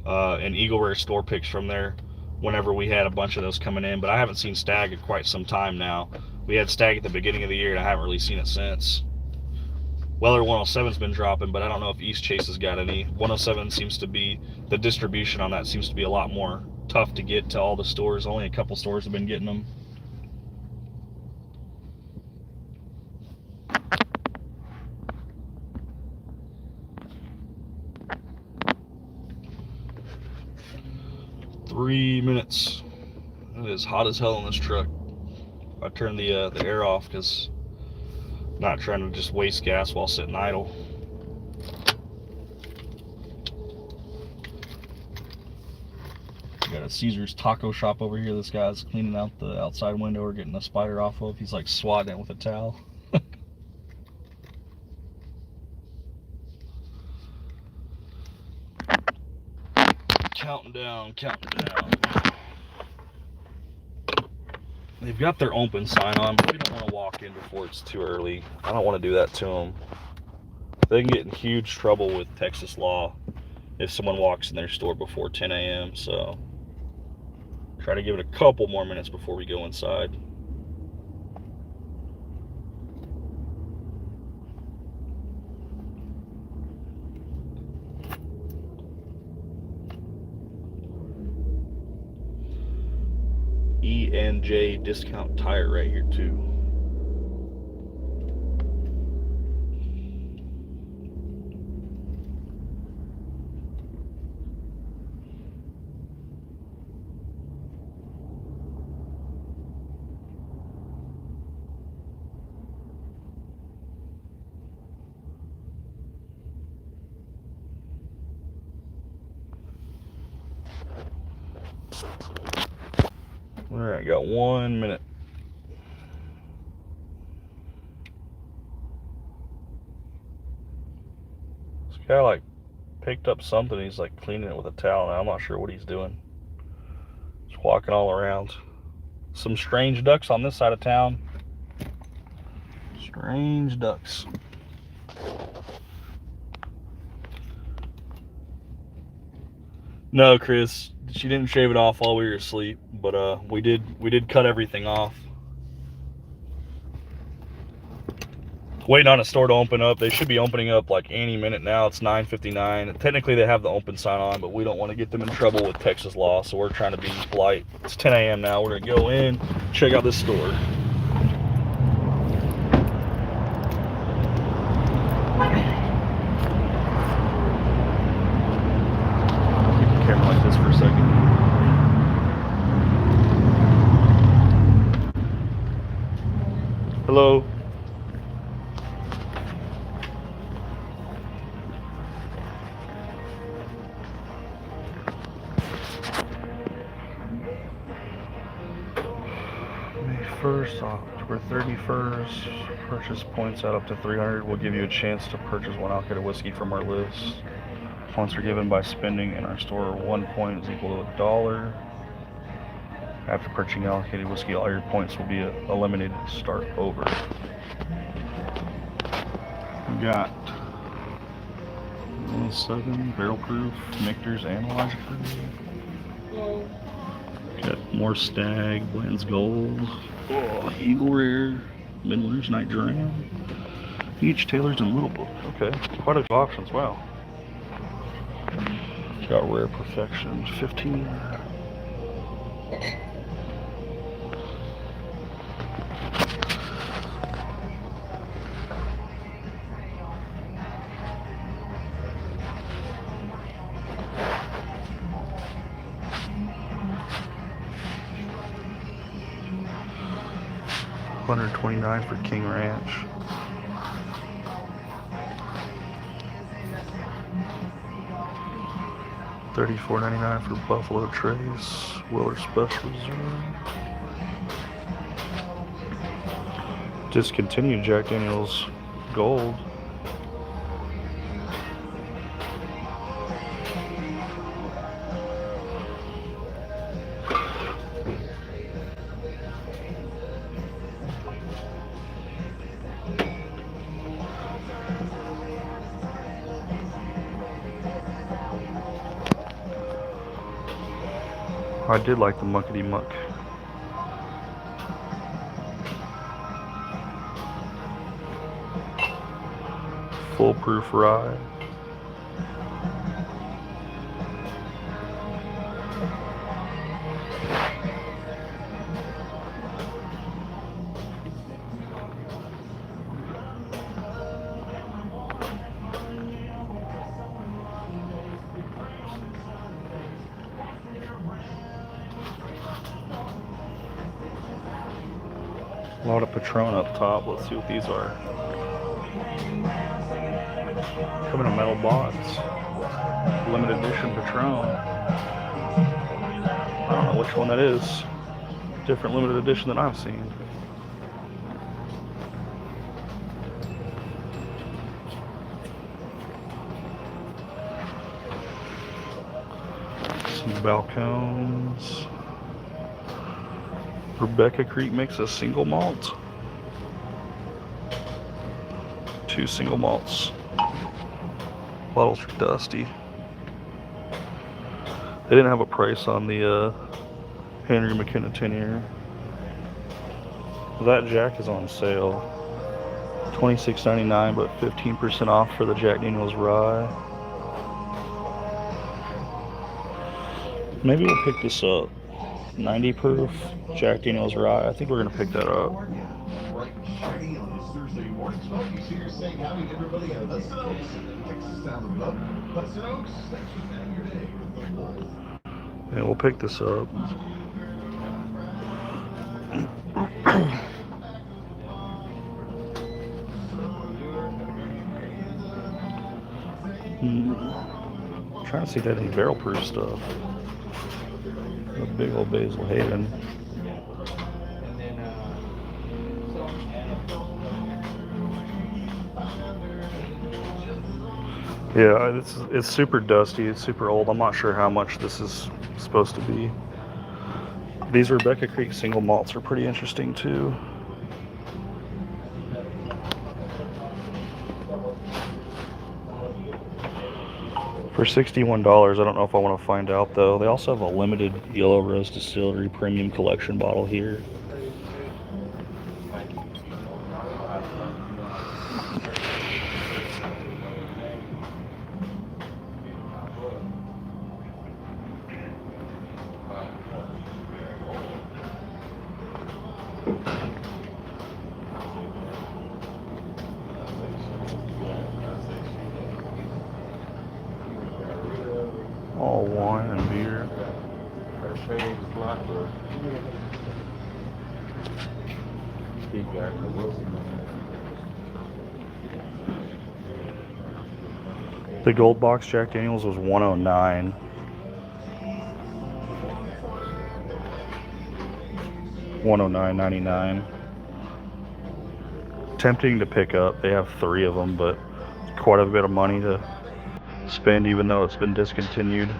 and Eagle Rare store picks from there whenever we had a bunch of those coming in, but I haven't seen Stag in quite some time now. We had Stag at the beginning of the year and I haven't really seen it since. Weller 107's been dropping, but I don't know if East Chase has got any. 107 seems to be, the distribution on that seems to be a lot more tough to get to all the stores. Only a couple stores have been getting them. Three minutes. It is hot as hell in this truck. I turned the air off because I'm not trying to just waste gas while sitting idle. Got a Caesar's taco shop over here. This guy's cleaning out the outside window or getting a spider off of. He's like swatting it with a towel. Counting down, counting down. They've got their open sign on, but we don't want to walk in before it's too early. I don't want to do that to them. They can get in huge trouble with Texas law if someone walks in their store before 10 a.m. So try to give it a couple more minutes before we go inside. E&J discount tire right here too. Alright, got 1 minute. This guy like picked up something, he's like cleaning it with a towel now. I'm not sure what he's doing. Just walking all around. Some strange ducks on this side of town. Strange ducks. No, Chris, she didn't shave it off while we were asleep, but we did cut everything off. Waiting on a store to open up. They should be opening up like any minute now. It's 9:59. Technically they have the open sign on, but we don't want to get them in trouble with Texas law, so we're trying to be polite. It's 10 a.m. now. We're gonna go in, check out this store. Camera like this for a second. Hello. May 1st, October 31st. Purchase points out up to 300 will give you a chance to purchase one allocated whiskey from our list. Points are given by spending in our store. 1 point is equal to $1. After purchasing allocated whiskey, all your points will be eliminated to start over. We got 7 barrel proof, Michter's Analyzer proof. Got more Stag, Blends Gold, Eagle Rare, Midwinter's Night Dram. Each tailored in little book. Okay, quite a few options. Wow. Got Rare Perfection 15. $129 for King Ranch. $34.99 for Buffalo Trace, Weller Special Reserve. Discontinued Jack Daniels Gold. I did like the Muckety Muck. Foolproof Rye. A lot of Patron up top. Let's see what these are. Come in a metal box. Limited edition Patron. I don't know which one that is. Different limited edition than I've seen. Some balcons. Rebecca Creek makes a single malt. 2 single malts. Bottles are dusty. They didn't have a price on the Henry McKenna 10-year. That Jack is on sale. $26.99, but 15% off for the Jack Daniels Rye. Maybe we'll pick this up. 90 proof Jack Daniels Rye. I think we're gonna pick that up. Yeah, we'll pick this up. Trying to see if they have any barrel proof stuff. A big old Basil Hayden. Yeah, it's super dusty. It's super old. I'm not sure how much this is supposed to be. These Rebecca Creek single malts are pretty interesting too. For $61, I don't know if I want to find out though. They also have a limited Yellow Rose Distillery Premium Collection bottle here. All wine and beer. The gold box Jack Daniels was $109. $109.99. Tempting to pick up. They have 3 of them, but quite a bit of money to spend even though it's been discontinued.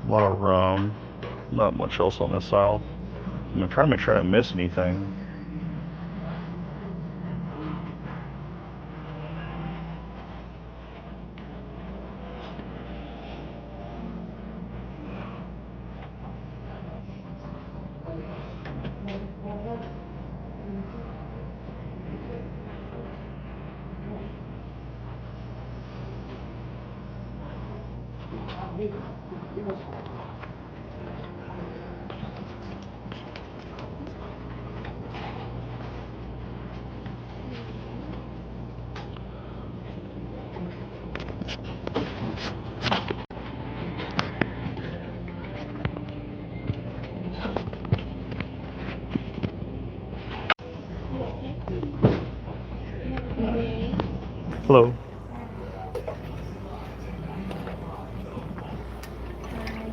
A lot of rum. Not much else on this aisle. I'm trying to make sure I don't miss anything. Hello.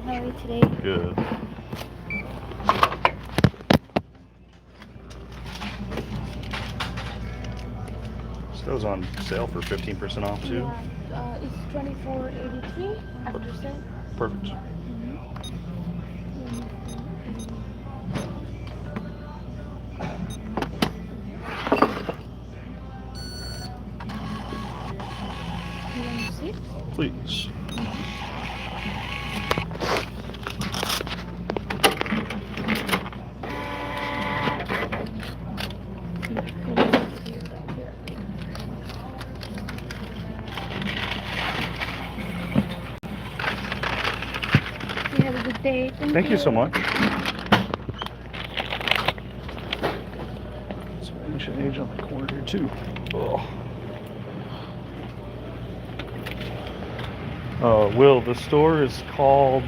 How are you today? Good. Stove's on sale for 15% off too. Yeah, it's $24.83 after sale. Perfect. You want to see? Please. You have a good day. Thank you so much. Some ancient age on the corner here too. Will, the store is called,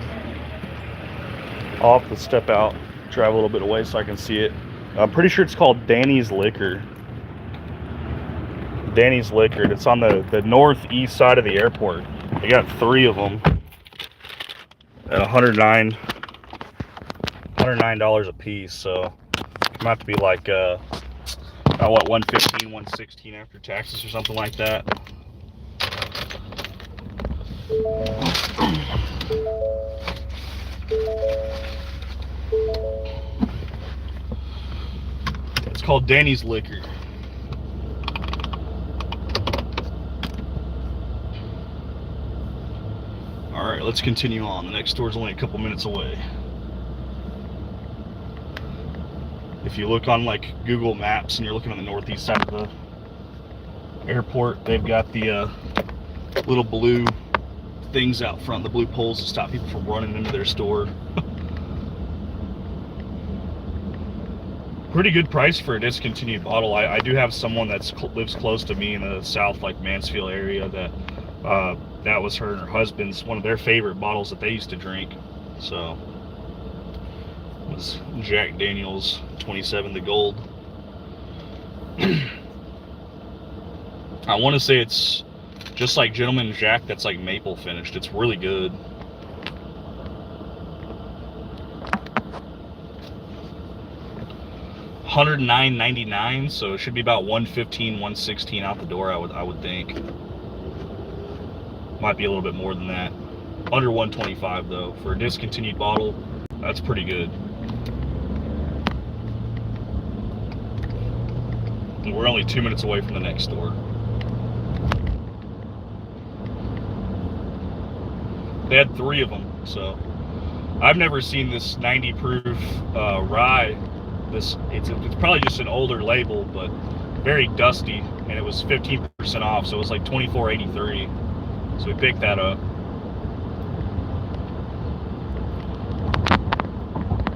I'll have to step out, drive a little bit away so I can see it. I'm pretty sure it's called Danny's Liquor. Danny's Liquor. It's on the northeast side of the airport. They got 3 of them at $109 a piece. So it might have to be like what, 115, 116 after taxes or something like that. It's called Danny's Liquor. Alright, let's continue on. The next store's only a couple minutes away. If you look on like Google Maps and you're looking on the northeast side of the airport, they've got the little blue things out front, the blue poles to stop people from running into their store. Pretty good price for a discontinued bottle. I do have someone that lives close to me in the south, like Mansfield area, that that was her and her husband's, one of their favorite bottles that they used to drink. So it was Jack Daniel's 27 the Gold. I want to say it's just like Gentleman Jack, that's like maple finished. It's really good. $109.99, so it should be about $115, $116 out the door. I would think. Might be a little bit more than that. Under $125 though for a discontinued bottle. That's pretty good. And we're only 2 minutes away from the next store. They had 3 of them, so I've never seen this 90 proof rye. It's probably just an older label, but very dusty, and it was 15% off, so it was like $24.83. So we picked that up.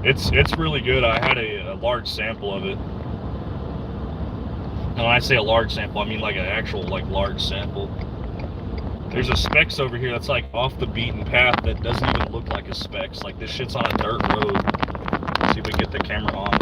It's really good. I had a large sample of it. And when I say a large sample, I mean like an actual like large sample. There's a Specs over here that's like off the beaten path that doesn't even look like a Specs. Like this shit's on a dirt road. Let's see if we can get the camera on.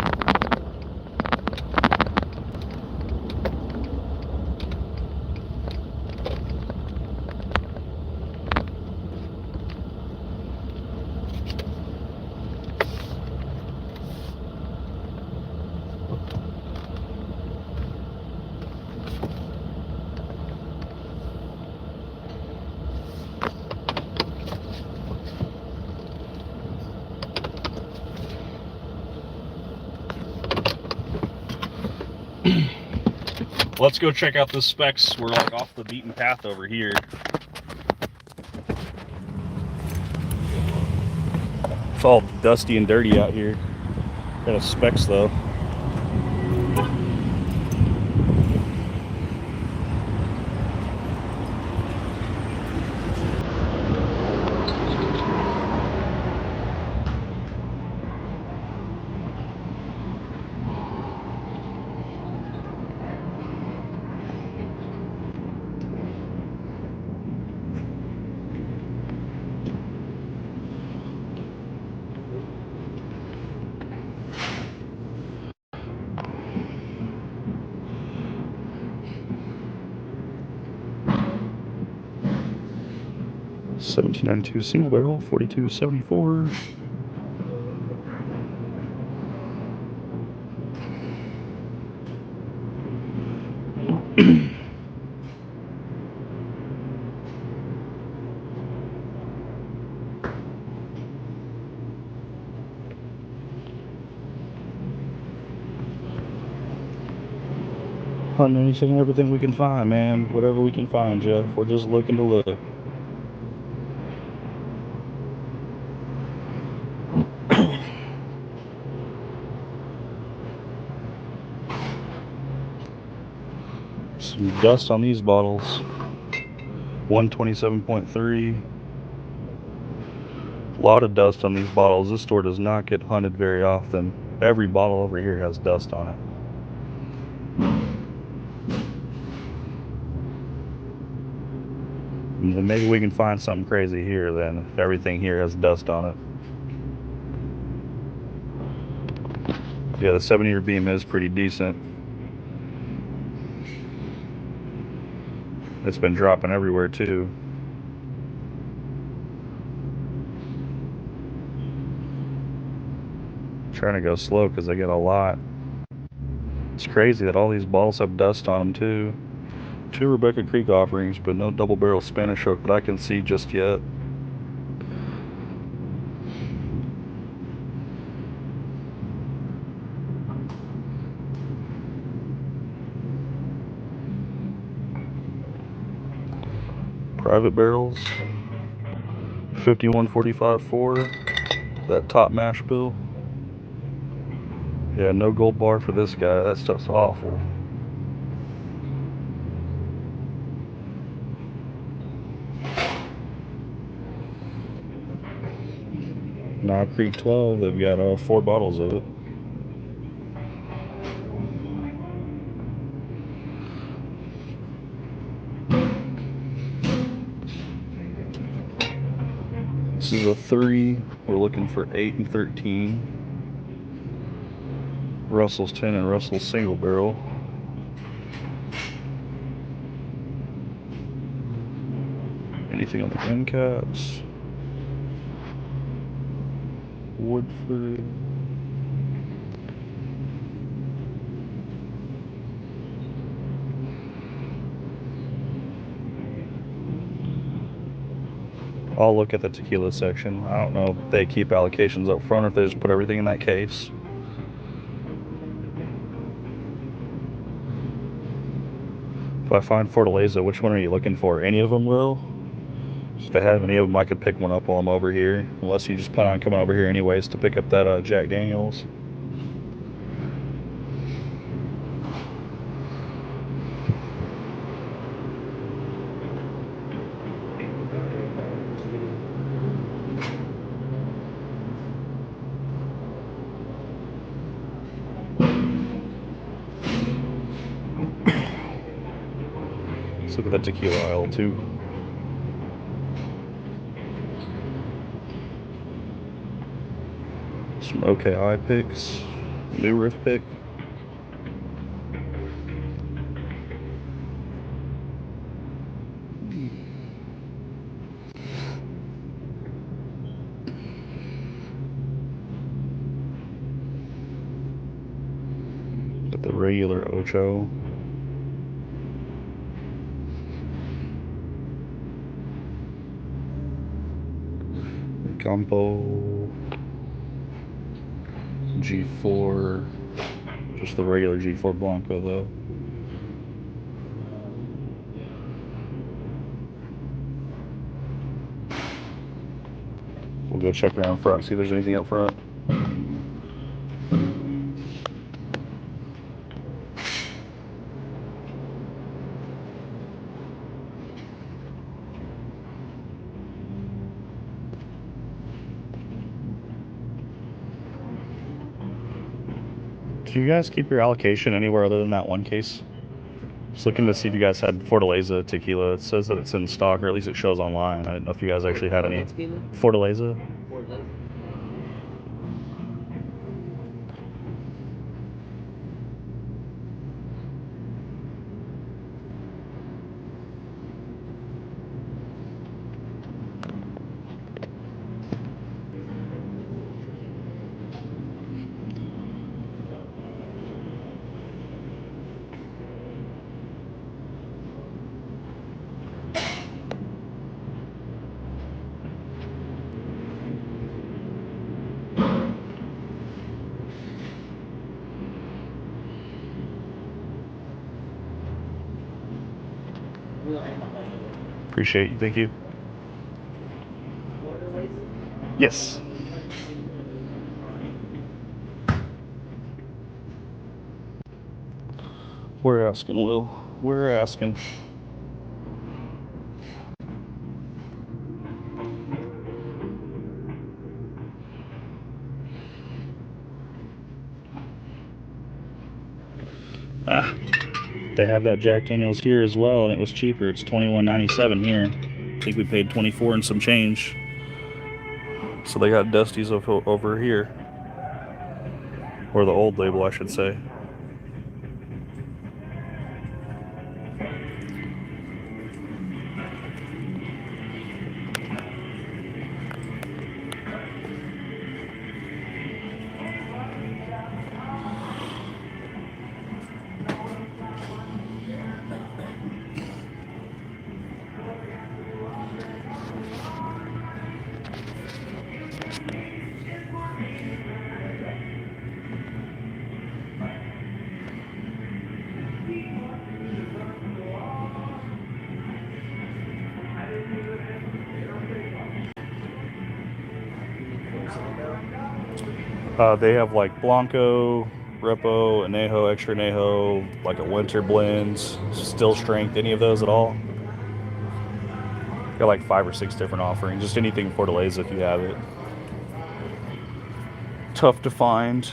Let's go check out the Specs. We're like off the beaten path over here. It's all dusty and dirty out here. Got a Specs though. 1792 single barrel, 42.74. Hunting anything and everything we can find, man. Whatever we can find, Jeff. We're just looking to look. Some dust on these bottles. 127.3. A lot of dust on these bottles. This store does not get hunted very often. Every bottle over here has dust on it. And then maybe we can find something crazy here then, if everything here has dust on it. Yeah, the 7-year beam is pretty decent. It's been dropping everywhere too. Trying to go slow because I get a lot. It's crazy that all these bottles have dust on them too. 2 Rebecca Creek offerings, but no double barrel Spanish oak that I can see just yet. Private barrels. 51.45.4. That top mash bill. Yeah, no gold bar for this guy. That stuff's awful. Knob Creek 12. They've got 4 bottles of it. This is a 3. We're looking for 8 and 13. Russell's 10 and Russell's single barrel. Anything on the end caps? Woodford. I'll look at the tequila section. I don't know if they keep allocations up front or if they just put everything in that case. If I find Fortaleza, which one are you looking for? Any of them, Will? If they have any of them, I could pick one up while I'm over here. Unless you just plan on coming over here anyways to pick up that Jack Daniels. Let's look at that tequila aisle too. Some OKI picks. New riff pick. Got the regular Ocho. Campo. G4. Just the regular G4 Blanco though. We'll go check around front, see if there's anything up front. Do you guys keep your allocation anywhere other than that one case? Just looking to see if you guys had Fortaleza tequila. It says that it's in stock, or at least it shows online. I didn't know if you guys actually had any. Fortaleza? Appreciate you. Thank you. Yes. We're asking, Will. We're asking. Ah, they have that Jack Daniels here as well, and it was cheaper. It's $21.97 here. I think we paid $24 and some change. So they got Dusty's over here, or the old label, I should say. They have like Blanco, Repo, Anejo, Extra Anejo, like a winter blends, still strength, any of those at all? Got like 5 or 6 different offerings, just anything Fortaleza if you have it. Tough to find.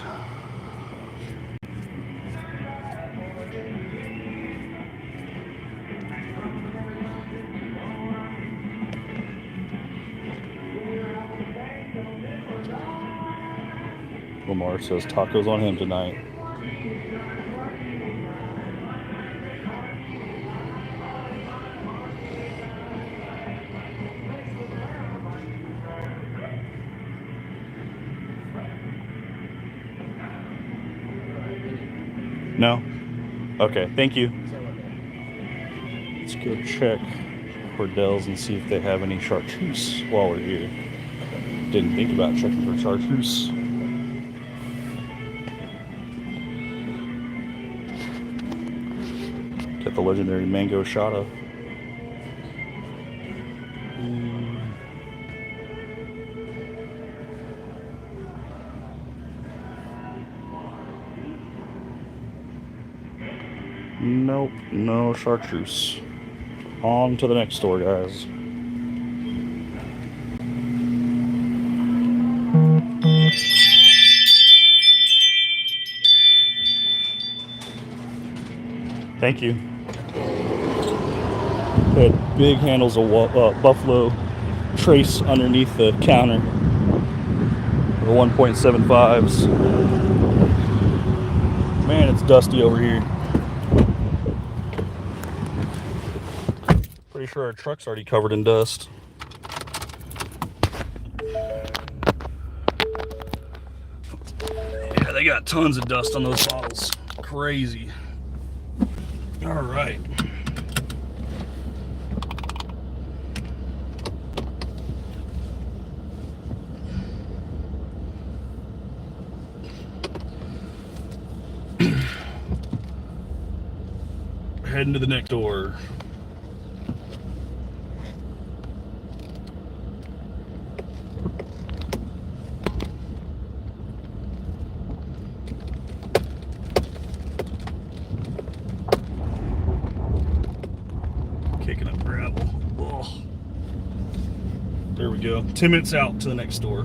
Lamar says tacos on him tonight. No? Okay, thank you. Let's go check Cordell's and see if they have any chartreuse while we're here. Didn't think about checking for chartreuse. Got the legendary mango shada. Nope, no chartreuse. On to the next store, guys. Thank you. Had big handles of Buffalo Trace underneath the counter. The 1.75s. Man, it's dusty over here. Pretty sure our truck's already covered in dust. Yeah, they got tons of dust on those bottles. Crazy. All right. Heading to the next door. Kicking up gravel. Oh. There we go. 10 minutes out to the next door.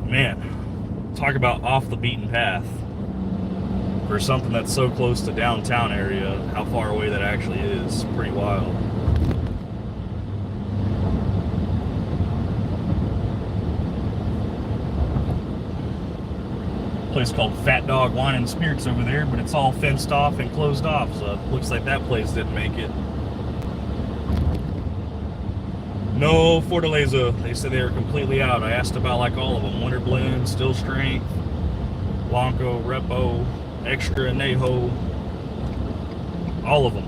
Man, talk about off the beaten path. For something that's so close to downtown area, how far away that actually is. Pretty wild. Place called Fat Dog Wine and Spirits over there, but it's all fenced off and closed off, so it looks like that place didn't make it. No Fortaleza. They said they were completely out. I asked about like all of them. Winter Blend, Still Strength, Blanco, Repo, Extra Anejo, all of them.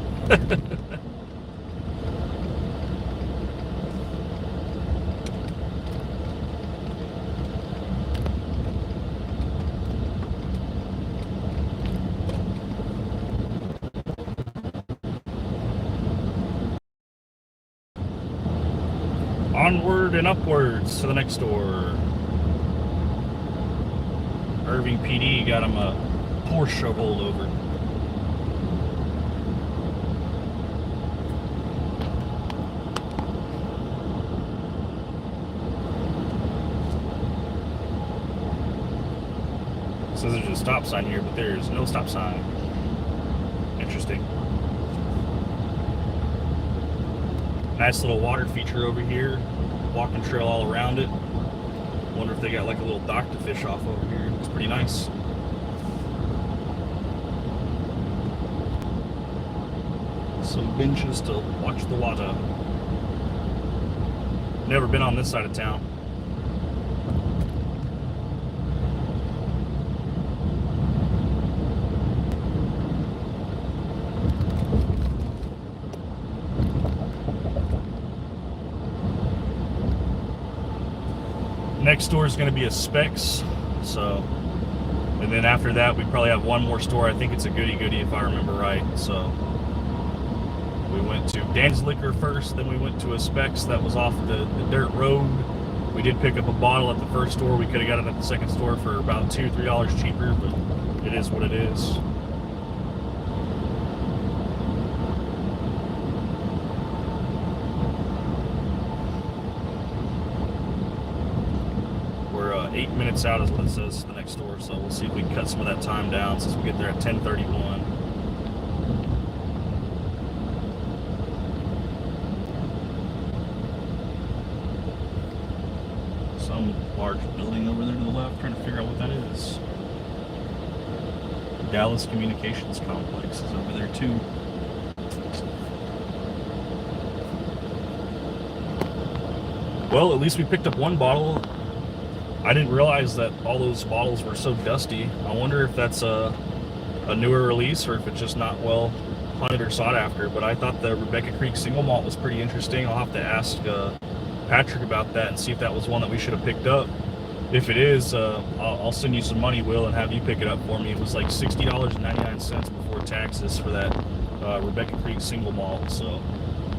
Onward and upwards to the next door. Irving PD got him a Porsche holdover. Says there's a stop sign here, but there's no stop sign. Interesting. Nice little water feature over here. Walking trail all around it. Wonder if they got like a little dock to fish off over here. It's pretty nice. Some benches to watch the water. Never been on this side of town. Next door is going to be a Specs, so, and then after that we probably have one more store. I think it's a Goody Goody if I remember right. So we went to Dan's Liquor first, then we went to a Specs that was off the dirt road. We did pick up a bottle at the first store. We could have got it at the second store for about $2-3 cheaper, but it is what it is. We're 8 minutes out is what it says to the next store, so we'll see if we can cut some of that time down since we get there at 10:31. Some large building over there to the left, trying to figure out what that is. Dallas Communications Complex is over there too. Well, at least we picked up one bottle. I didn't realize that all those bottles were so dusty. I wonder if that's a newer release or if it's just not well hunted or sought after. But I thought the Rebecca Creek single malt was pretty interesting. I'll have to ask Patrick about that and see if that was one that we should have picked up. If it is, I'll send you some money, Will, and have you pick it up for me. It was like $60.99 before taxes for that Rebecca Creek single malt. So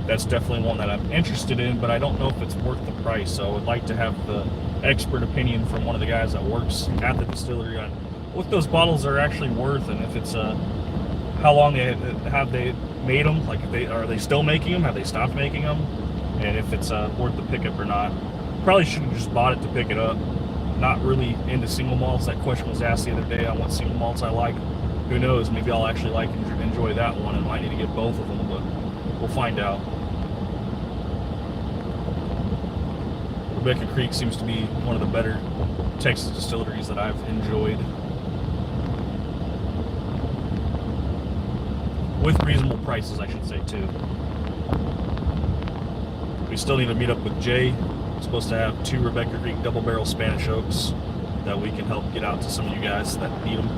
that's definitely one that I'm interested in, but I don't know if it's worth the price. So I would like to have the expert opinion from one of the guys that works at the distillery on what those bottles are actually worth, and if it's how long have they made them, like if are they still making them, have they stopped making them, and if it's worth the pickup or not. Probably should have just bought it to pick it up. Not really into single malts. That question was asked the other day on what single malts I like. Who knows, maybe I'll actually like and enjoy that one and might need to get both of them, but we'll find out. Rebecca Creek seems to be one of the better Texas distilleries that I've enjoyed. With reasonable prices, I should say, too. We still need to meet up with Jay. We're supposed to have 2 Rebecca Creek double barrel Spanish Oaks that we can help get out to some of you guys that need them.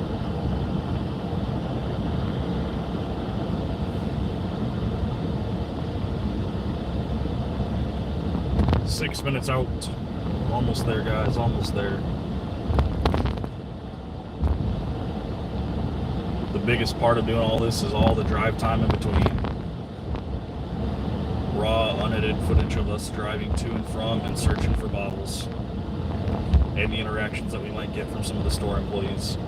Six minutes out. Almost there, guys. Almost there. The biggest part of doing all this is all the drive time in between. Raw, unedited footage of us driving to and from and searching for bottles. And the interactions that we might get from some of the store employees.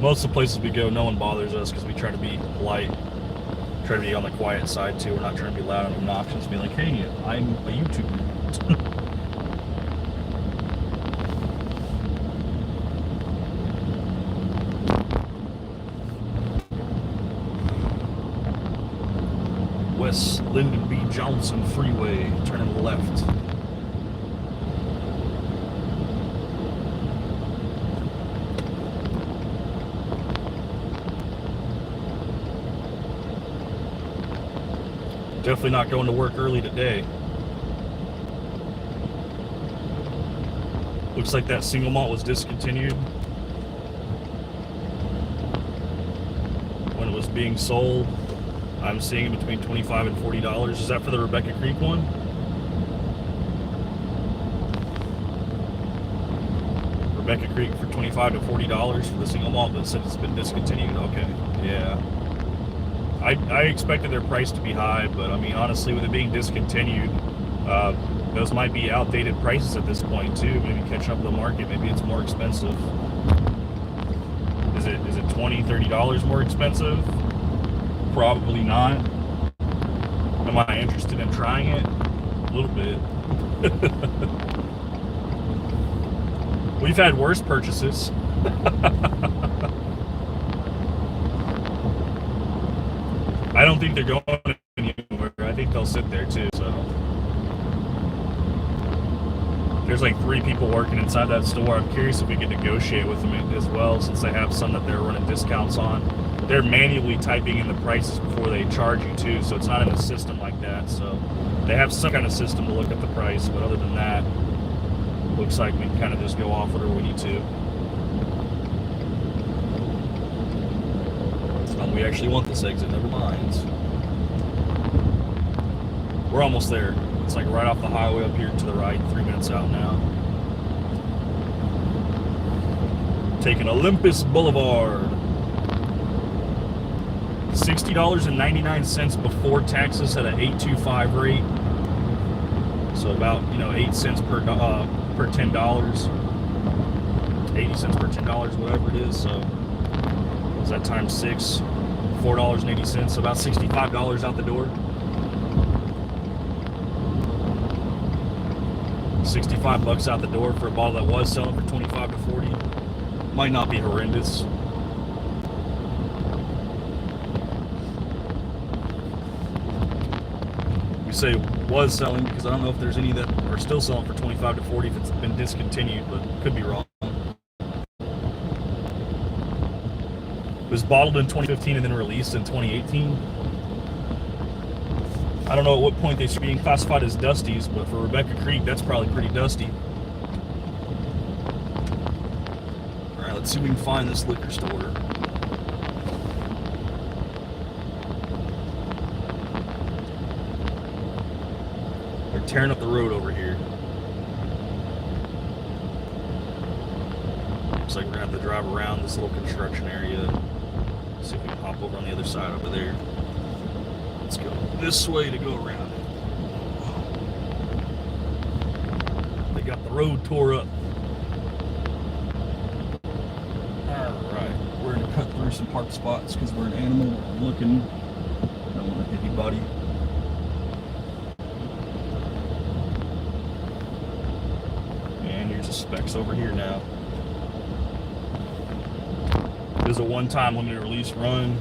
Most of the places we go, no one bothers us because we try to be polite. Try to be on the quiet side too. We're not trying to be loud and obnoxious. Be like, hey, I'm a YouTuber. West Lyndon B. Johnson Freeway, turning left. Definitely not going to work early today. Looks like that single malt was discontinued when it was being sold. I'm seeing it between $25 and $40. Is that for the Rebecca Creek one? Rebecca Creek for $25 to $40 for the single malt, but said it's been discontinued. Okay, yeah. I expected their price to be high, but I mean, honestly, with it being discontinued, those might be outdated prices at this point too. Maybe catching up to the market. Maybe it's more expensive. Is it $20, $30 more expensive? Probably not. Am I interested in trying it? A little bit. We've had worse purchases. I don't think they're going anywhere. I think they'll sit there too. So there's like 3 people working inside that store. I'm curious if we can negotiate with them as well, since they have some that they're running discounts on. They're manually typing in the prices before they charge you too, so it's not in a system like that. So they have some kind of system to look at the price, but other than that, looks like we can kind of just go off whatever we need to. We actually want this exit, never mind. We're almost there. It's like right off the highway up here to the right, 3 minutes out now. Taking Olympus Boulevard. $60.99 before taxes at an 8.25 rate. So about 8 cents per $10. 80 cents per $10, whatever it is. So is that times 6? $4.80, about $65 out the door. 65 bucks out the door for a bottle that was selling for 25 to 40. Might not be horrendous. We say was selling because I don't know if there's any that are still selling for 25 to 40 if it's been discontinued, but could be wrong. It was bottled in 2015 and then released in 2018. I don't know at what point they should be classified as dusties, but for Rebecca Creek, that's probably pretty dusty. All right, let's see if we can find this liquor store. They're tearing up the road over here. Looks like we're gonna have to drive around this little construction area. See if we can hop over on the other side over there. Let's go this way to go around. They got the road tore up. Alright, we're going to cut through some park spots because we're an animal looking. I don't want to hit anybody. And here's the Specs over here now. It is a one-time limited release run,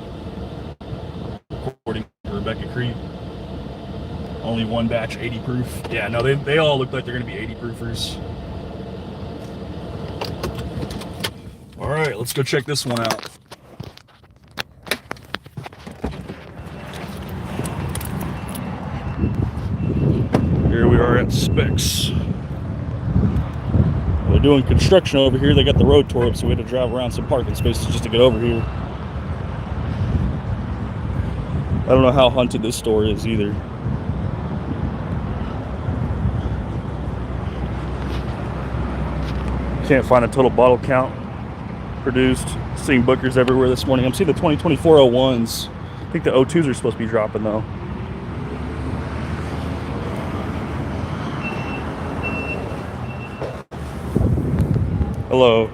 according to Rebecca Creek. Only one batch, 80 proof. Yeah, no, they all look like they're going to be 80 proofers. All right, let's go check this one out. Here we are at Specs. They're doing construction over here. They got the road tore up, so we had to drive around some parking spaces just to get over here. I don't know how hunted this store is either. Can't find a total bottle count produced. Seeing Bookers everywhere this morning. I'm seeing the 2024 01s. I think the 02s are supposed to be dropping though. Hello.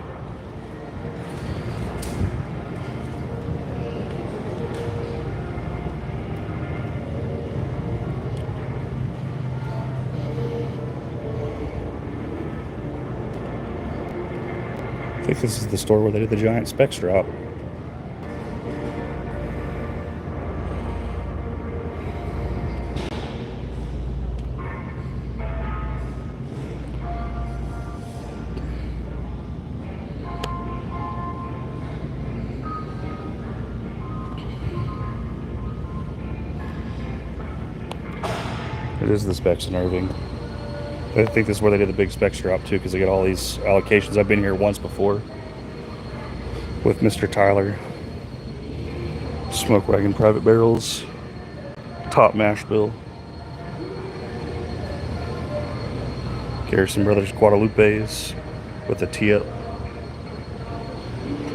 I think this is the store where they did the giant Specs drop. It is the Specs in Irving. I think this is where they did the big Specs drop too, because they got all these allocations. I've been here once before with Mr. Tyler. Smoke Wagon Private Barrels, Top Mash Bill, Garrison Brothers Guadalupes with a tee up,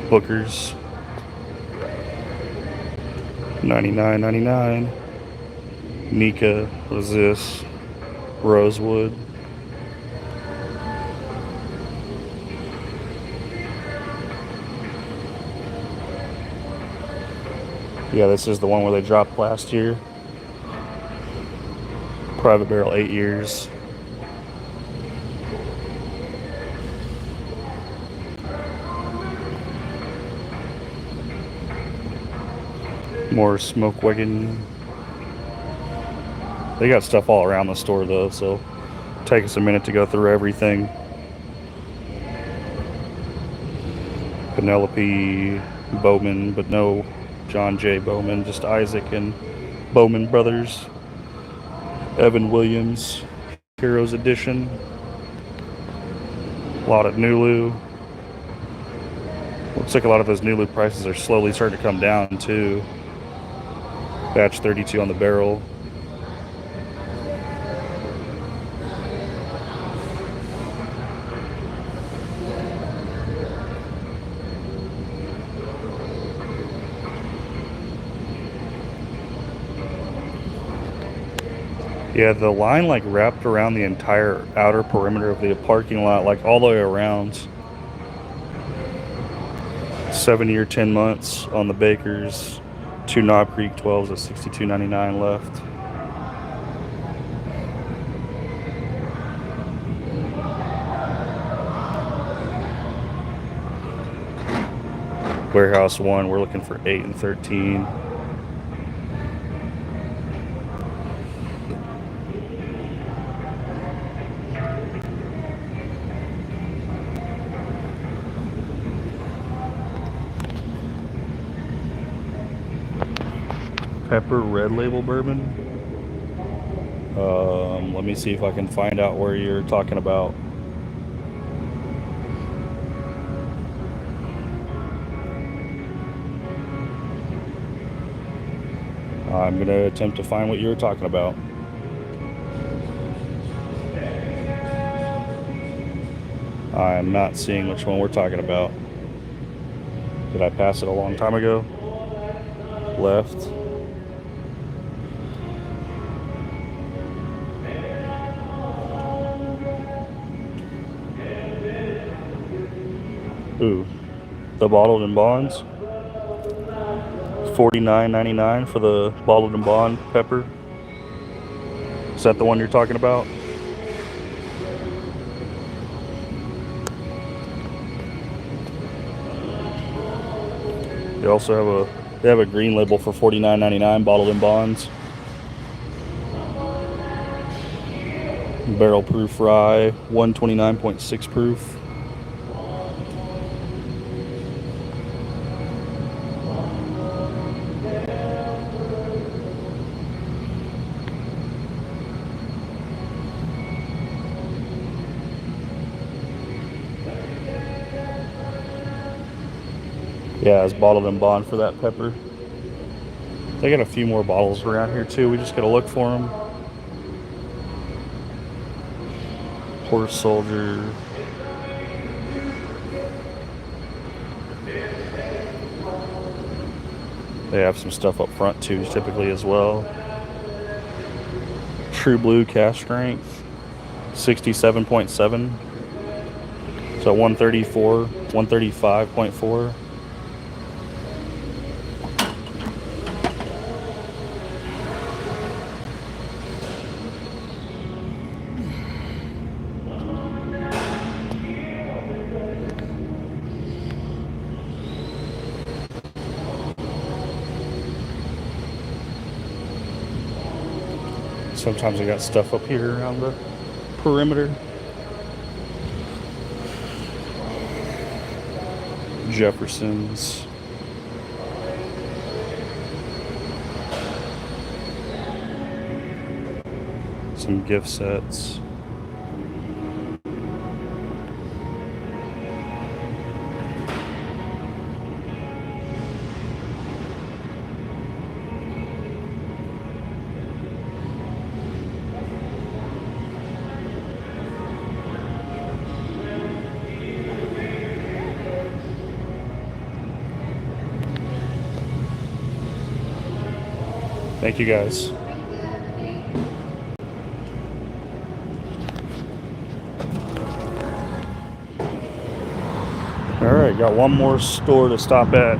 Bookers, $99.99. Nika, what is this? Rosewood. Yeah, this is the one where they dropped last year. Private barrel, 8 years. More smoke wagon. They got stuff all around the store though, so take us a minute to go through everything. Penelope Bowman, but no John J. Bowman, just Isaac and Bowman Brothers. Evan Williams, Heroes Edition. A lot of Nulu. Looks like a lot of those Nulu prices are slowly starting to come down too. Batch 32 on the barrel. Yeah, the line like wrapped around the entire outer perimeter of the parking lot, like all the way around. 7-year, 10 months on the Bakers. 2 Knob Creek 12s at $62.99 left. Warehouse 1, we're looking for 8 and 13. Pepper Red Label Bourbon. Let me see if I can find out where you're talking about. I'm going to attempt to find what you were talking about. I'm not seeing which one we're talking about. Did I pass it a long time ago? Left. Ooh, the bottled and bonds. $49.99 for the bottled and bond pepper. Is that the one you're talking about? They also have a green label for $49.99, bottled in bonds. Barrel proof rye, 129.6 proof. Yeah, it's bottled in bond for that pepper. They got a few more bottles around here too. We just gotta look for them. Horse Soldier. They have some stuff up front too, typically as well. True Blue Cash Strength, 67.7. So 134, 135.4. Sometimes I got stuff up here around the perimeter. Jefferson's. Some gift sets. Thank you guys. All right, got one more store to stop at.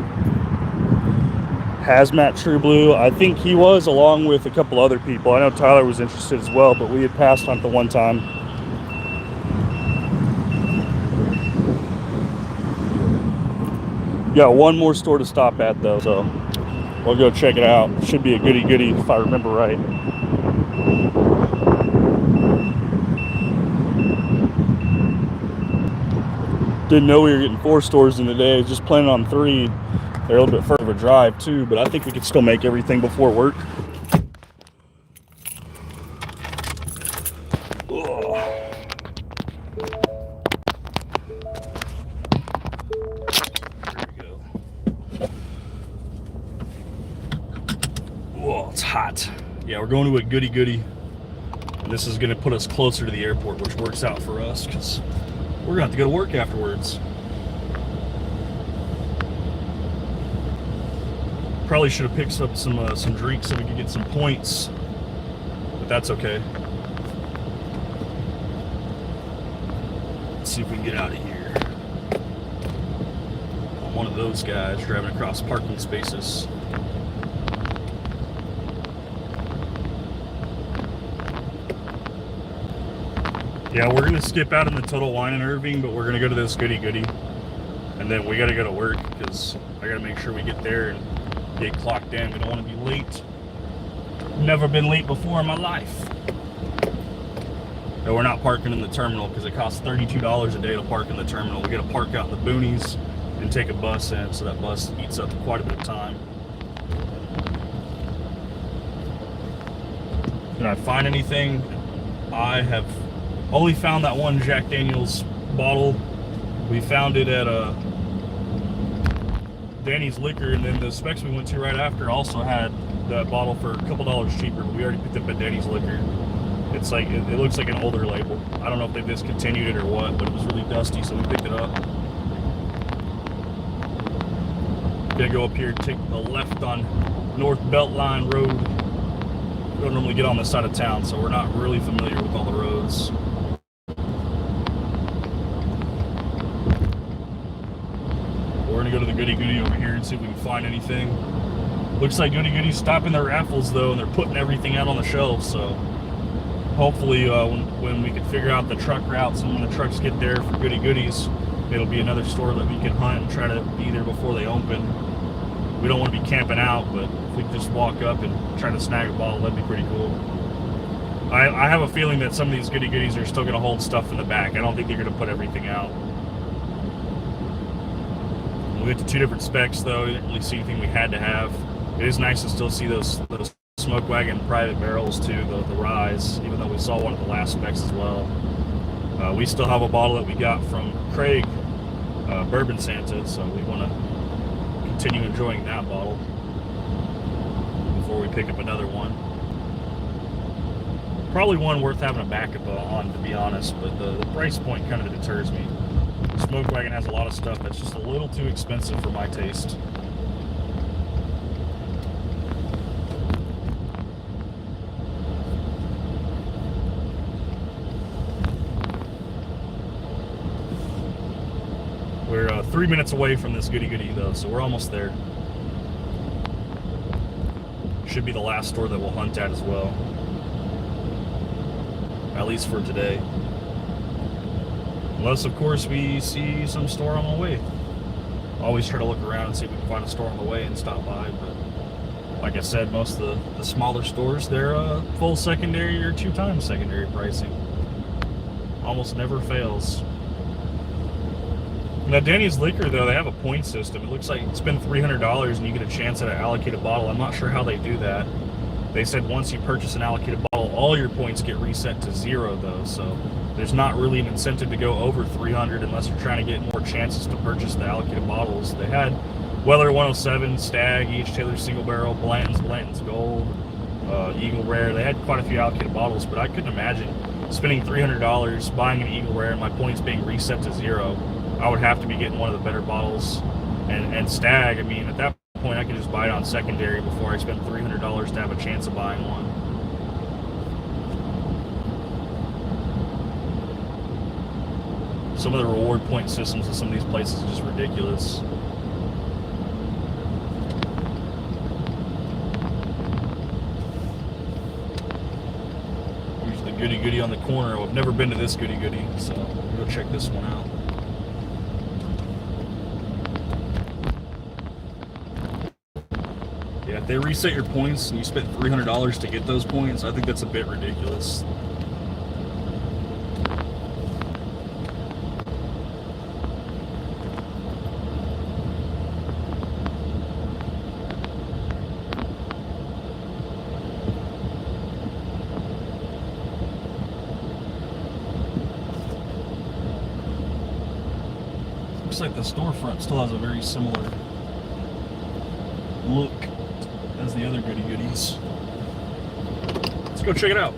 Hazmat True Blue. I think he was, along with a couple other people. I know Tyler was interested as well, but we had passed on it the one time. Got one more store to stop at though, so we'll go check it out. Should be a Goody Goody if I remember right. Didn't know we were getting 4 stores in today. Just planning on 3. They're a little bit further of a drive too, but I think we could still make everything before work. Whoa, it's hot. Yeah, we're going to a Goody Goody. And this is going to put us closer to the airport, which works out for us because we're going to have to go to work afterwards. Probably should have picked up some drinks so we could get some points, but that's okay. Let's see if we can get out of here. I'm one of those guys driving across parking spaces. Yeah, we're gonna skip out on the Total Wine in Irving, but we're gonna go to this Goody Goody, and then we gotta go to work because I gotta make sure we get there and get clocked in. We don't want to be late. Never been late before in my life. No, we're not parking in the terminal because it costs $32 a day to park in the terminal. We got to park out in the boonies and take a bus in, so that bus eats up quite a bit of time. Did I find anything? I have only found that one Jack Daniel's bottle. We found it at Danny's Liquor, and then the Specs we went to right after also had that bottle for a couple dollars cheaper, but we already picked up at Danny's Liquor. It's like, it looks like an older label. I don't know if they discontinued it or what, but it was really dusty, so we picked it up. Gonna go up here, take the left on North Beltline Road. We don't normally get on this side of town, so we're not really familiar with all the roads. We're gonna go to the Goody Goody over here and see if we can find anything. Looks like Goody Goody's stopping their raffles though, and they're putting everything out on the shelves, so hopefully when we can figure out the truck routes and when the trucks get there for Goody Goodies, it'll be another store that we can hunt and try to be there before they open. We don't want to be camping out, but if we can just walk up and try to snag a bottle, that'd be pretty cool. I have a feeling that some of these Goody Goodies are still going to hold stuff in the back. I don't think they're going to put everything out. We went to 2 different Specs though. We didn't really see anything we had to have. It is nice to still see those Smoke Wagon private barrels too, the Rise, even though we saw one at the last Specs as well. We still have a bottle that we got from Craig, Bourbon Santa, so we want to continue enjoying that bottle before we pick up another one. Probably one worth having a backup on, to be honest, but the price point kind of deters me. Smoke Wagon has a lot of stuff that's just a little too expensive for my taste. We're 3 minutes away from this Goody Goody though, so we're almost there. Should be the last store that we'll hunt at as well. At least for today. Unless, of course, we see some store on the way. Always try to look around and see if we can find a store on the way and stop by. But like I said, most of the smaller stores, they're full secondary or 2 times secondary pricing. Almost never fails. Now, Danny's Liquor, though, they have a point system. It looks like spend $300 and you get a chance at an allocated bottle. I'm not sure how they do that. They said once you purchase an allocated bottle, all your points get reset to 0, though. So there's not really an incentive to go over 300 unless you're trying to get more chances to purchase the allocated bottles. They had Weller 107, Stag, H. Taylor Single Barrel, Blanton's Gold, Eagle Rare. They had quite a few allocated bottles, but I couldn't imagine spending $300 buying an Eagle Rare and my points being reset to 0. I would have to be getting one of the better bottles. And Stag, I mean, at that point, I could just buy it on secondary before I spend $300 to have a chance of buying one. Some of the reward point systems in some of these places are just ridiculous. Here's the Goody Goody on the corner. I've never been to this Goody Goody, so we'll go check this one out. Yeah, if they reset your points and you spent $300 to get those points, I think that's a bit ridiculous. Looks like the storefront still has a very similar look as the other Goody Goodies. Let's go check it out.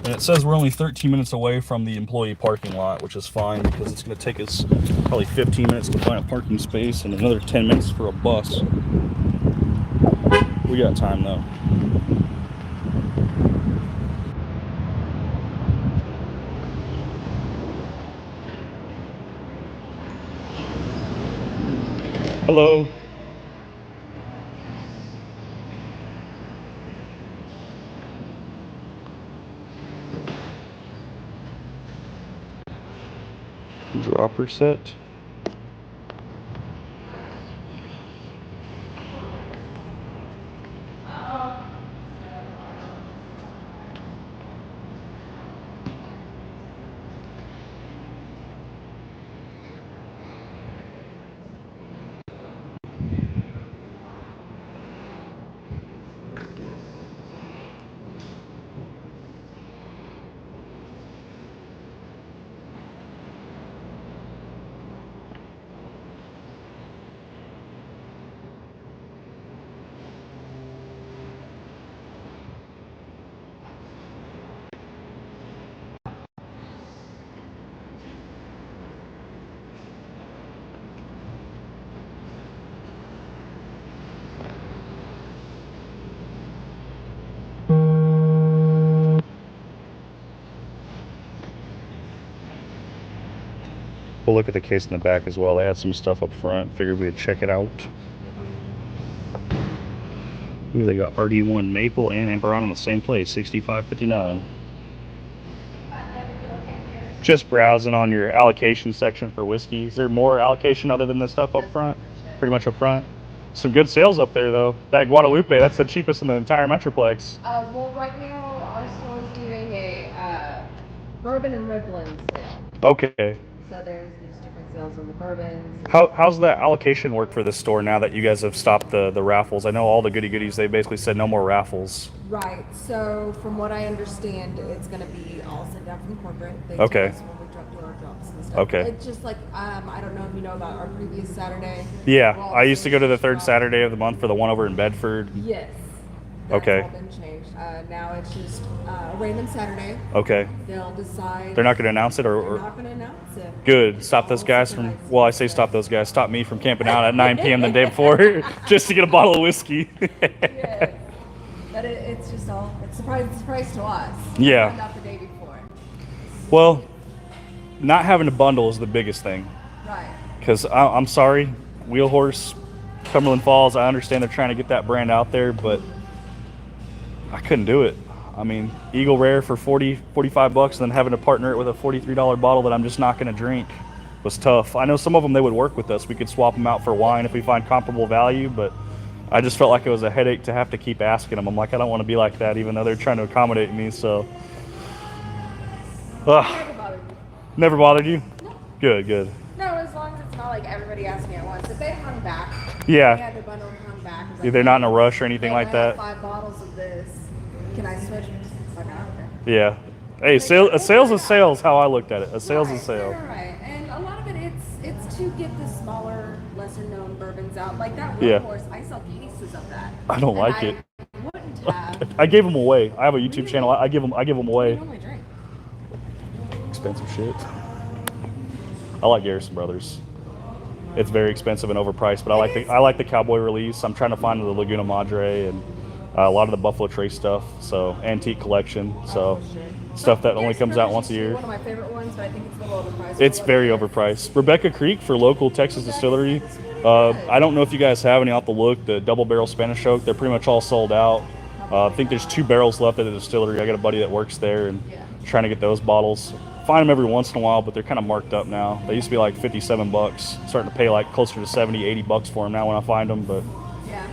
And it says we're only 13 minutes away from the employee parking lot, which is fine because it's going to take us probably 15 minutes to find a parking space and another 10 minutes for a bus. We got time though. Hello. Dropper set. We'll look at the case in the back as well. They had some stuff up front. Figured we'd check it out. Ooh, they got RD1 Maple and Amberon in the same place, $65.59. Just browsing on your allocation section for whiskey. Is there more allocation other than the stuff up front? Pretty much up front. Some good sales up there though. That Guadalupe, that's the cheapest in the entire Metroplex. Well, right now our store is doing a bourbon and red blend sale. Okay. So there's these different sales on the bourbons. How's the allocation work for this store now that you guys have stopped the raffles? I know all the Goody Goodies, they basically said no more raffles. Right. So from what I understand, it's going to be all sent down from corporate. They Okay. tell us when we do our drops and stuff. Okay. It's just like, I don't know if you know about our previous Saturday. Yeah, Well, I used to go to the third drop. Saturday of the month for the one over in Bedford. Yes. That's Okay. all been changed. Now it's just a random Saturday. Okay. They'll decide. They're not going to announce it, They're or not going to announce it. good. Stop those guys from. Well, I say stop those guys. Stop me from camping out at 9 p.m. the day before just to get a bottle of whiskey. Yes. But it's just all, it's surprise to us. Yeah. Found out the day before. Well, not having a bundle is the biggest thing. Right. Because I'm sorry, Wheel Horse, Cumberland Falls, I understand they're trying to get that brand out there, but I couldn't do it. I mean, Eagle Rare for 40, 45 bucks, and then having to partner it with a $43 bottle that I'm just not going to drink was tough. I know some of them, they would work with us. We could swap them out for wine if we find comparable value, but I just felt like it was a headache to have to keep asking them. I'm like, I don't want to be like that, even though they're trying to accommodate me, so. Never bothered me. Never bothered you? No. Good, good. No, as long as it's not like everybody asks me at once. If they hung back, Yeah. they had their bundle hung back. It's They're not in a rush or anything like I that. have 5 bottles of this. Can I switch? It's like, I don't care. Yeah. Hey, a sales is sales, how I looked at it. A sales is sales. Right. And a lot of it, it's to get the smaller, lesser known bourbons out. Like that Yeah. White Horse, I sell cases of that. I don't And like it. I wouldn't have. I gave them away. I have a YouTube channel. I give them What do away. you normally drink? Expensive shit. I like Garrison Brothers. It's very expensive and overpriced, but I like the Cowboy release. I'm trying to find the Laguna Madre and a lot of the Buffalo Trace stuff. So antique collection. So stuff that only comes out once a year. One of my favorite ones, but I think it's a little overpriced. It's very overpriced. Rebecca Creek for local Texas distillery. I don't know if you guys have any off the look. The double barrel Spanish oak, they're pretty much all sold out. I think there's 2 barrels left at the distillery. I got a buddy that works there and trying to get those bottles. Find them every once in a while, but they're kind of marked up now. They used to be like 57 bucks. Starting to pay like closer to 70, 80 bucks for them now when I find them, but Yeah.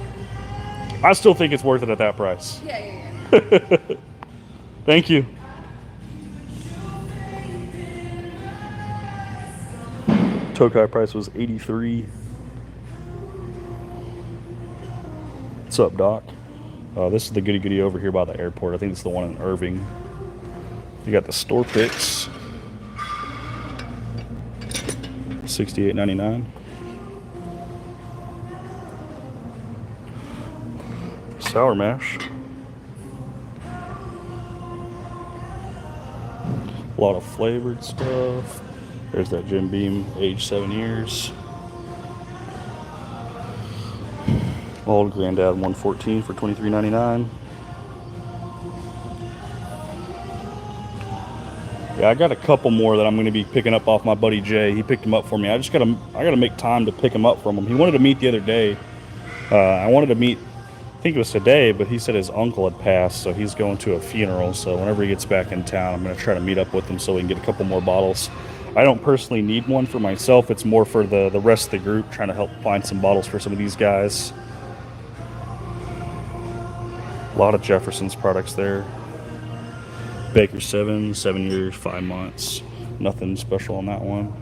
I still think it's worth it at that price. Yeah. Thank you. Tokai price was 83. What's up, Doc? This is the Goody Goody over here by the airport. I think it's the one in Irving. You got the store picks. $68.99. Sour mash. A lot of flavored stuff. There's that Jim Beam, aged 7 years. Old Granddad 114 for $23.99. Yeah, I got a couple more that I'm going to be picking up off my buddy Jay. He picked them up for me. I gotta make time to pick them up from him. He wanted to meet the other day. I wanted to meet, I think it was today, but he said his uncle had passed, so he's going to a funeral. So whenever he gets back in town, I'm going to try to meet up with him so we can get a couple more bottles. I don't personally need one for myself. It's more for the rest of the group, trying to help find some bottles for some of these guys. A lot of Jefferson's products there. Baker 7 years, 5 months. Nothing special on that one.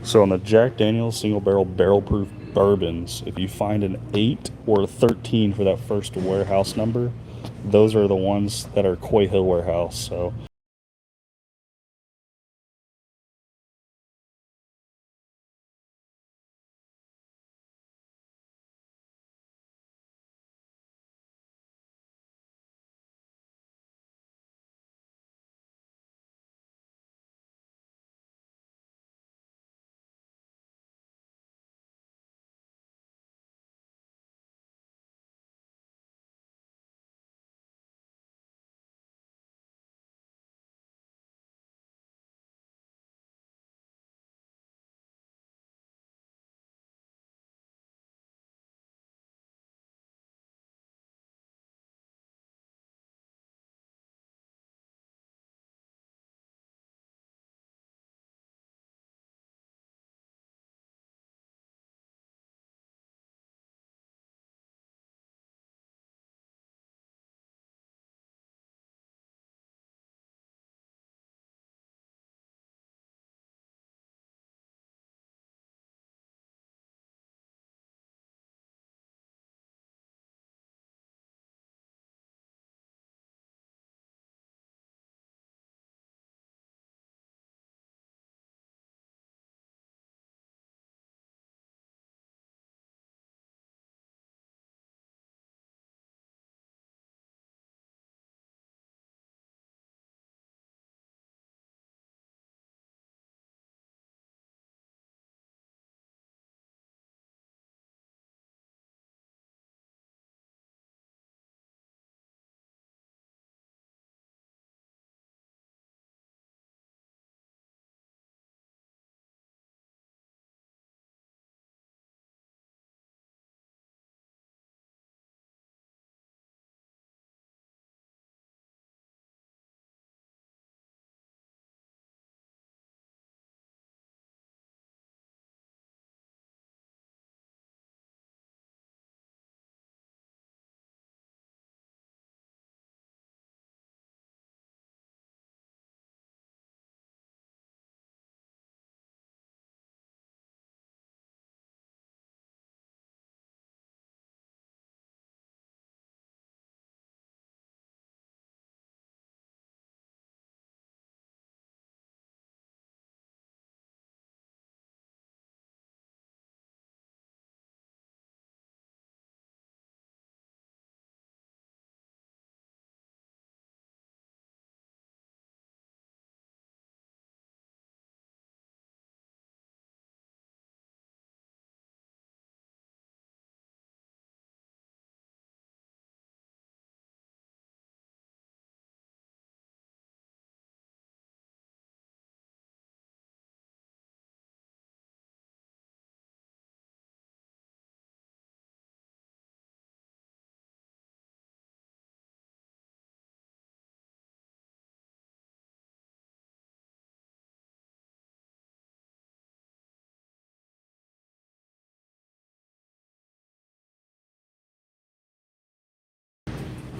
So on the Jack Daniel's single barrel proof bourbons, if you find an 8 or a 13 for that first warehouse number, those are the ones that are Coy Hill warehouse. So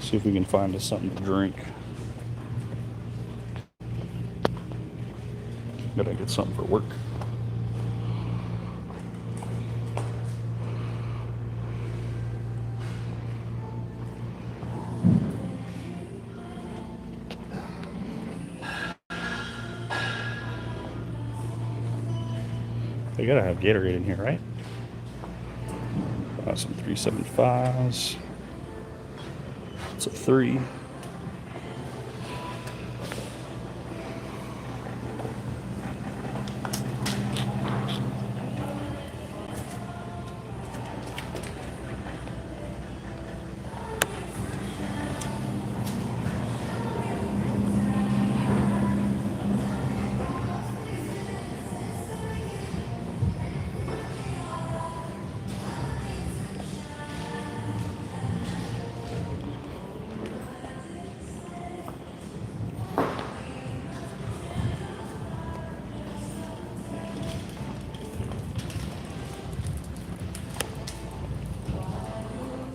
See if we can find us something to drink. Gotta get something for work. They gotta have Gatorade in here, right? Some 375s. It's a 3.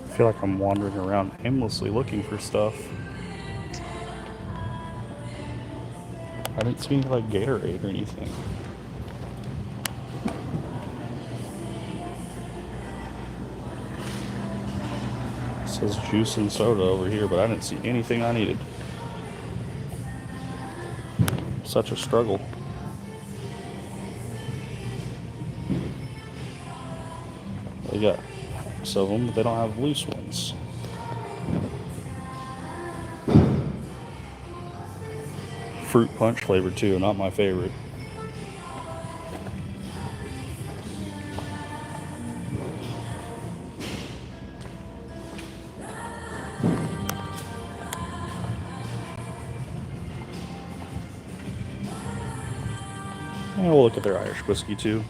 I feel like I'm wandering around aimlessly looking for stuff. I didn't see any like Gatorade or anything. It says juice and soda over here, but I didn't see anything I needed. Such a struggle. They got packs of them, but they don't have loose ones. Fruit punch flavor too, not my favorite. And we'll look at their Irish whiskey too.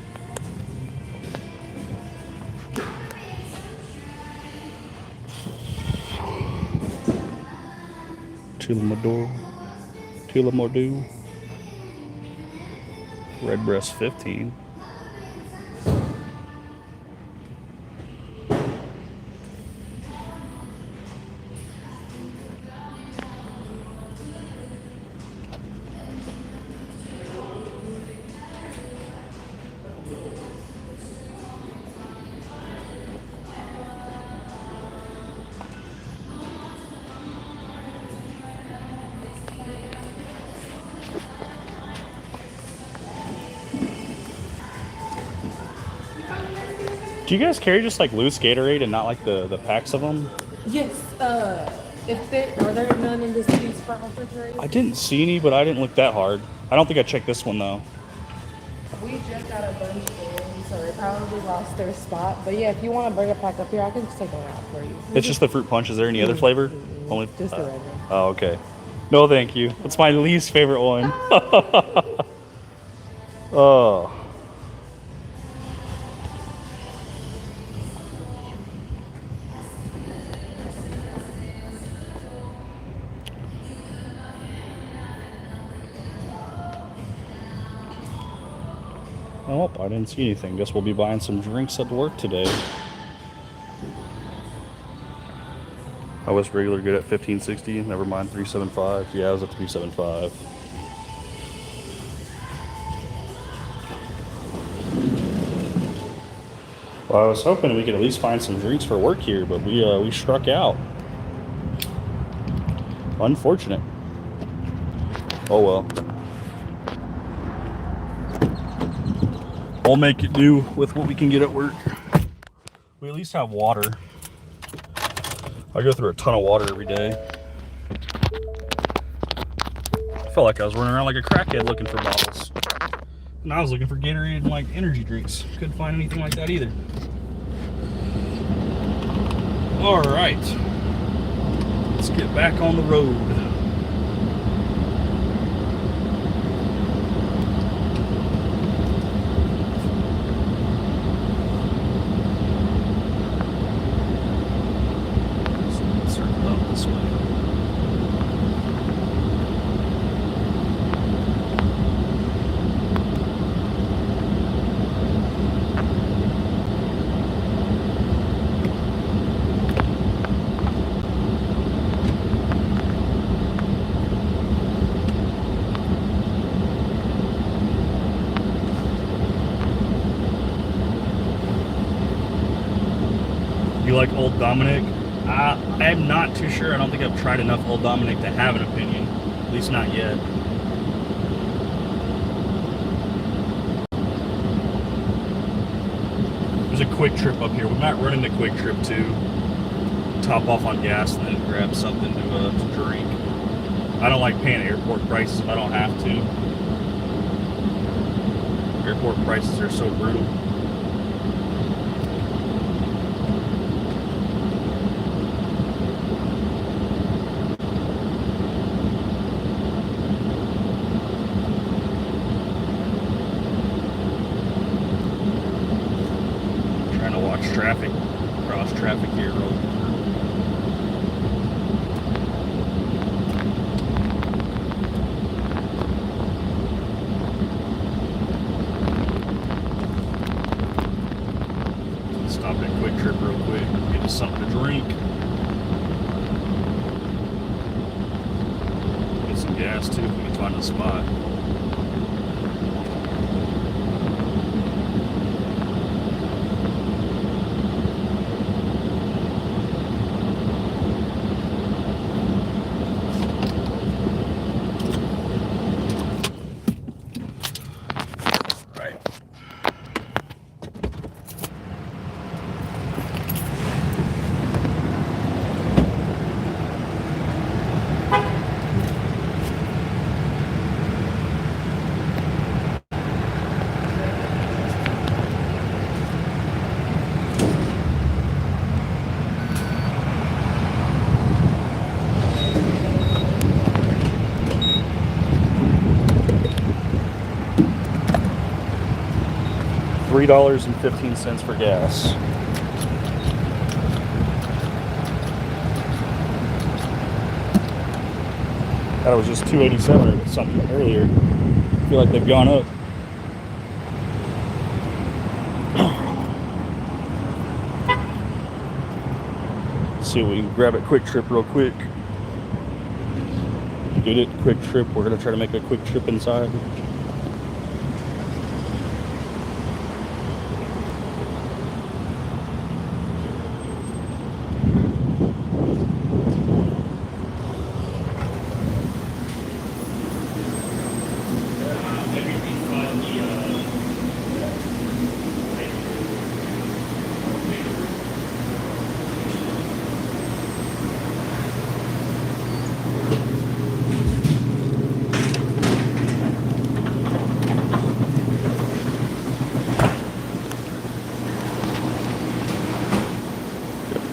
Tullamore, Redbreast 15. Do you guys carry just like loose Gatorade and not like the packs of them? Yes. Are there none in this piece for refrigerator? I didn't see any, but I didn't look that hard. I don't think I checked this one though. We just got a bunch in, so they probably lost their spot. But yeah, if you want to bring a pack up here, I can just take one out for you. It's just the fruit punch. Is there any other flavor? Only just the red one. Oh, okay. No, thank you. It's my least favorite one. Oh. Oh, I didn't see anything. Guess we'll be buying some drinks at work today. I was regular good at 1560. Never mind 375. Yeah, I was at 375. Well, I was hoping we could at least find some drinks for work here, but we struck out. Unfortunate. Oh well. We'll make it do with what we can get at work. We at least have water. I go through a ton of water every day. I felt like I was running around like a crackhead looking for bottles. And I was looking for Gatorade and like energy drinks. Couldn't find anything like that either. All right. Let's get back on the road. You like Old Dominic? I'm not too sure. I don't think I've tried enough Old Dominic to have an opinion. At least not yet. There's a Quick Trip up here. We might run into Quick Trip too. Top off on gas and then grab something to drink. I don't like paying airport prices if I don't have to. Airport prices are so brutal. Trying to watch traffic, cross traffic here real quick. Stop at Quick Trip real quick, get us something to drink. Get some gas too if we can find a spot. $3.15 for gas. That was just $2.87 or something earlier. I feel like they've gone up. Let's see if we can grab a Quick Trip real quick. Get it, Quick Trip. We're gonna try to make a quick trip inside.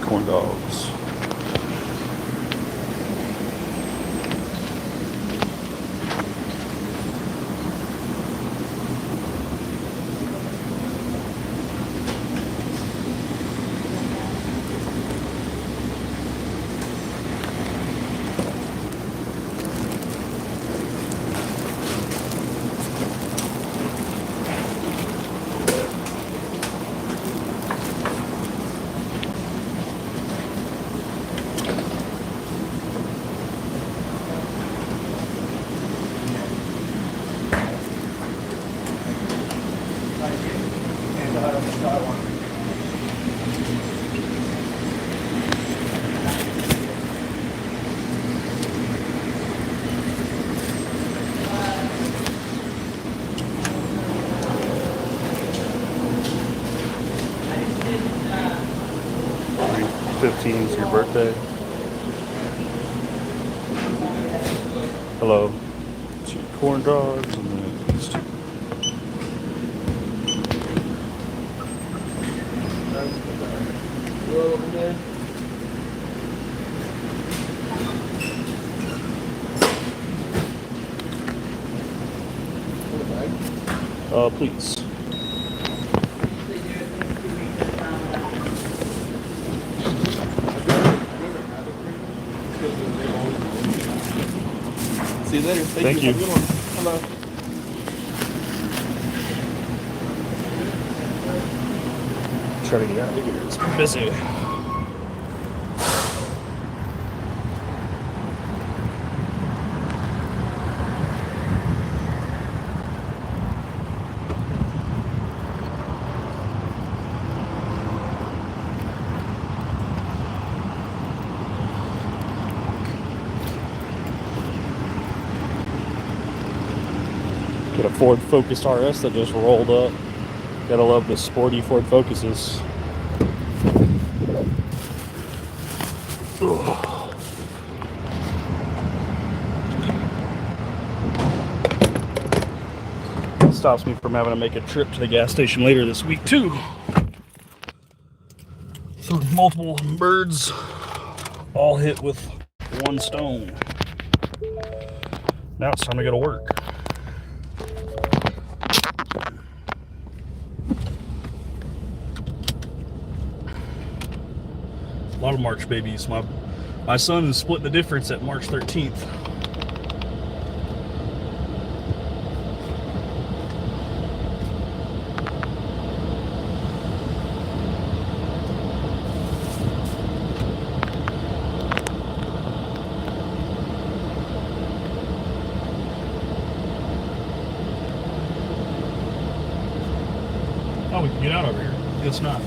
Corn dogs. $3.15 is your birthday. Hello. 2 corn dogs and then these 2. Please. See you later. Thank you. Have a good one. Hello. Try to get out of here. It's busy. Got a Ford Focus RS that just rolled up. Gotta love the sporty Ford Focuses. Ugh. Stops me from having to make a trip to the gas station later this week too. So multiple birds all hit with one stone. Now it's time to go to work. A lot of March babies. My son is split the difference at March 13th. Oh, we can get out over here. Guess not.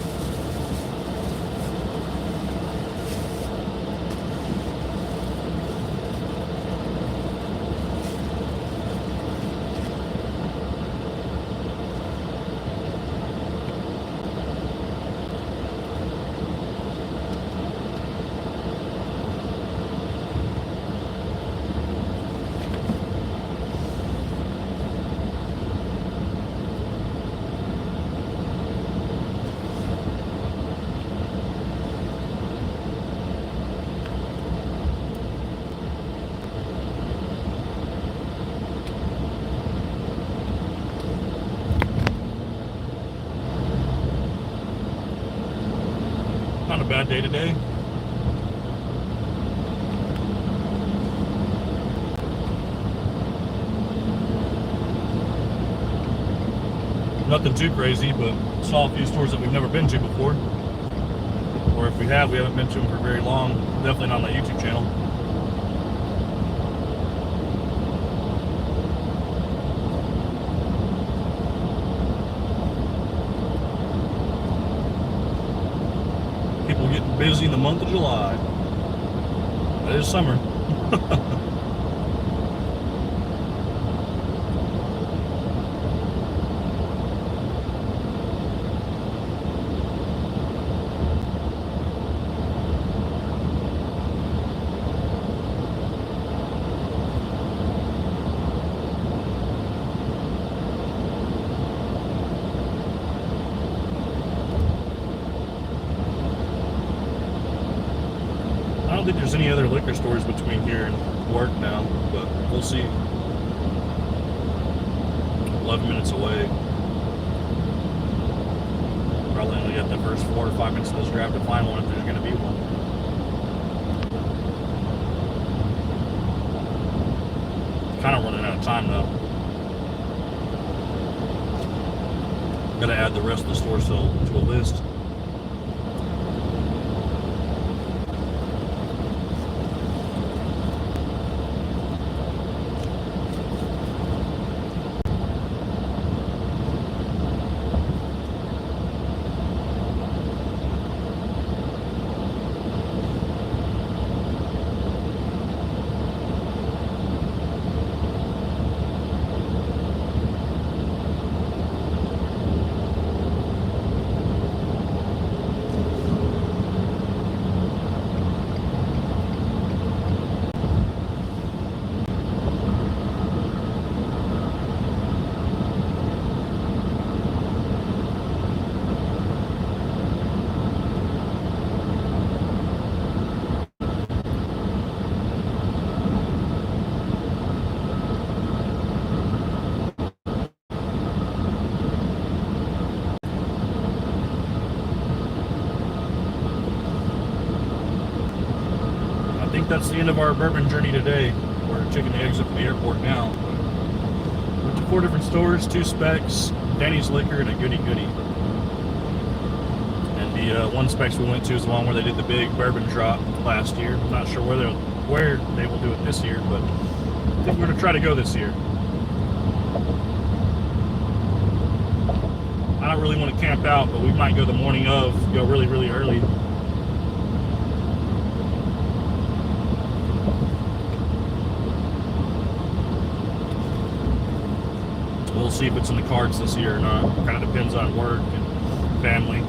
Not a bad day today. Nothing too crazy, but saw a few stores that we've never been to before. Or if we have, we haven't been to them for very long. Definitely not on the YouTube channel. People getting busy in the month of July. It is summer. I don't think there's any other liquor stores between here and work now, but we'll see. 11 minutes away. Probably only got the first 4 or 5 minutes of this drive to find one if there's going to be one. Kind of running out of time though. Gotta add the rest of the stores to a list. I think that's the end of our bourbon journey today. We're taking the exit from the airport now. Went to 4 different stores, 2 Specs, Danny's Liquor, and a Goody Goody. And the one Specs we went to is the one where they did the big bourbon drop last year. I'm not sure where they will do it this year, but I think we're going to try to go this year. I don't really want to camp out, but we might go the morning of, go really, really early. We'll see if it's in the cards this year or not. Kind of depends on work and family.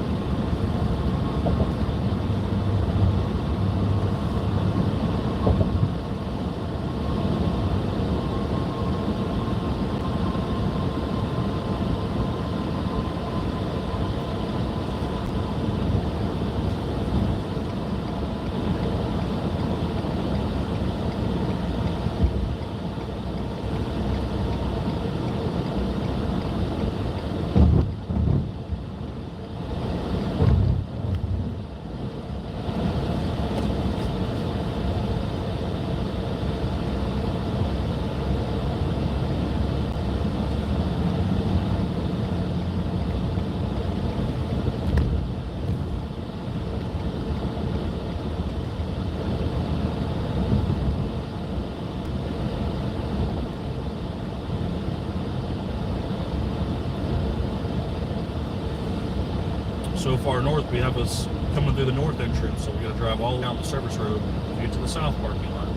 So far north, we have us coming through the north entrance, so we got to drive all down the service road to get to the south parking lot.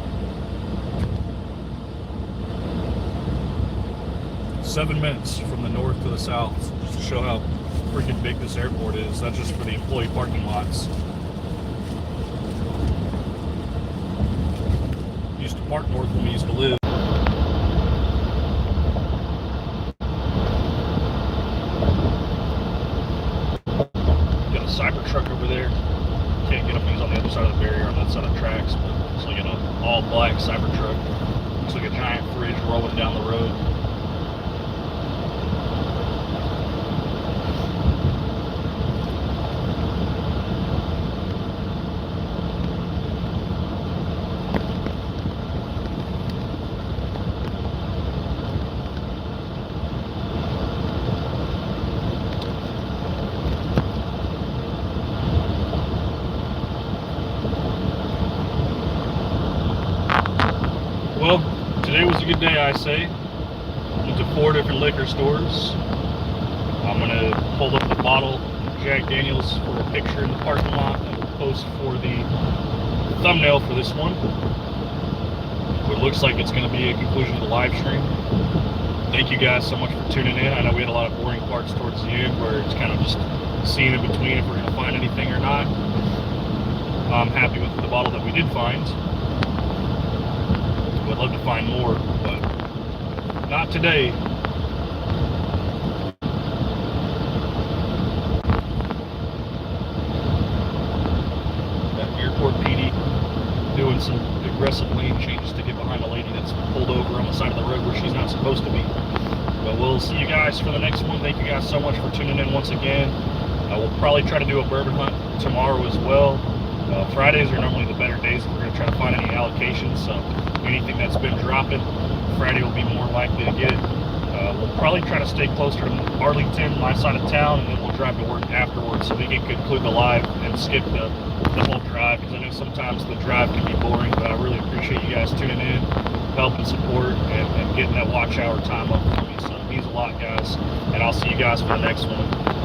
7 minutes from the north to the south, just to show how freaking big this airport is. That's just for the employee parking lots. Used to park north when we used to live. Truck over there. Can't get up. He's on the other side of the barrier on that side of the tracks, but it's like an all black Cybertruck. Looks like a giant fridge rolling down the road. Well, today was a good day, I say. Went to 4 different liquor stores. I'm going to hold up the bottle of Jack Daniels for a picture in the parking lot and we'll post for the thumbnail for this one. It looks like it's going to be a conclusion of the live stream. Thank you guys so much for tuning in. I know we had a lot of boring parts towards the end where it's kind of just seeing in between if we're going to find anything or not. I'm happy with the bottle that we did find. Would love to find more, but not today. That airport PD doing some aggressive lane changes to get behind a lady that's pulled over on the side of the road where she's not supposed to be. But we'll see you guys for the next one. Thank you guys so much for tuning in once again. We'll probably try to do a bourbon hunt tomorrow as well. Fridays are normally the better days if we're going to try to find any allocations, so anything that's been dropping, Friday will be more likely to get it. We'll probably try to stay closer to Arlington, my side of town, and then we'll drive to work afterwards so we can conclude the live and skip the whole drive, because I know sometimes the drive can be boring, but I really appreciate you guys tuning in, helping support, and getting that watch hour time up for me. So it means a lot, guys, and I'll see you guys for the next one.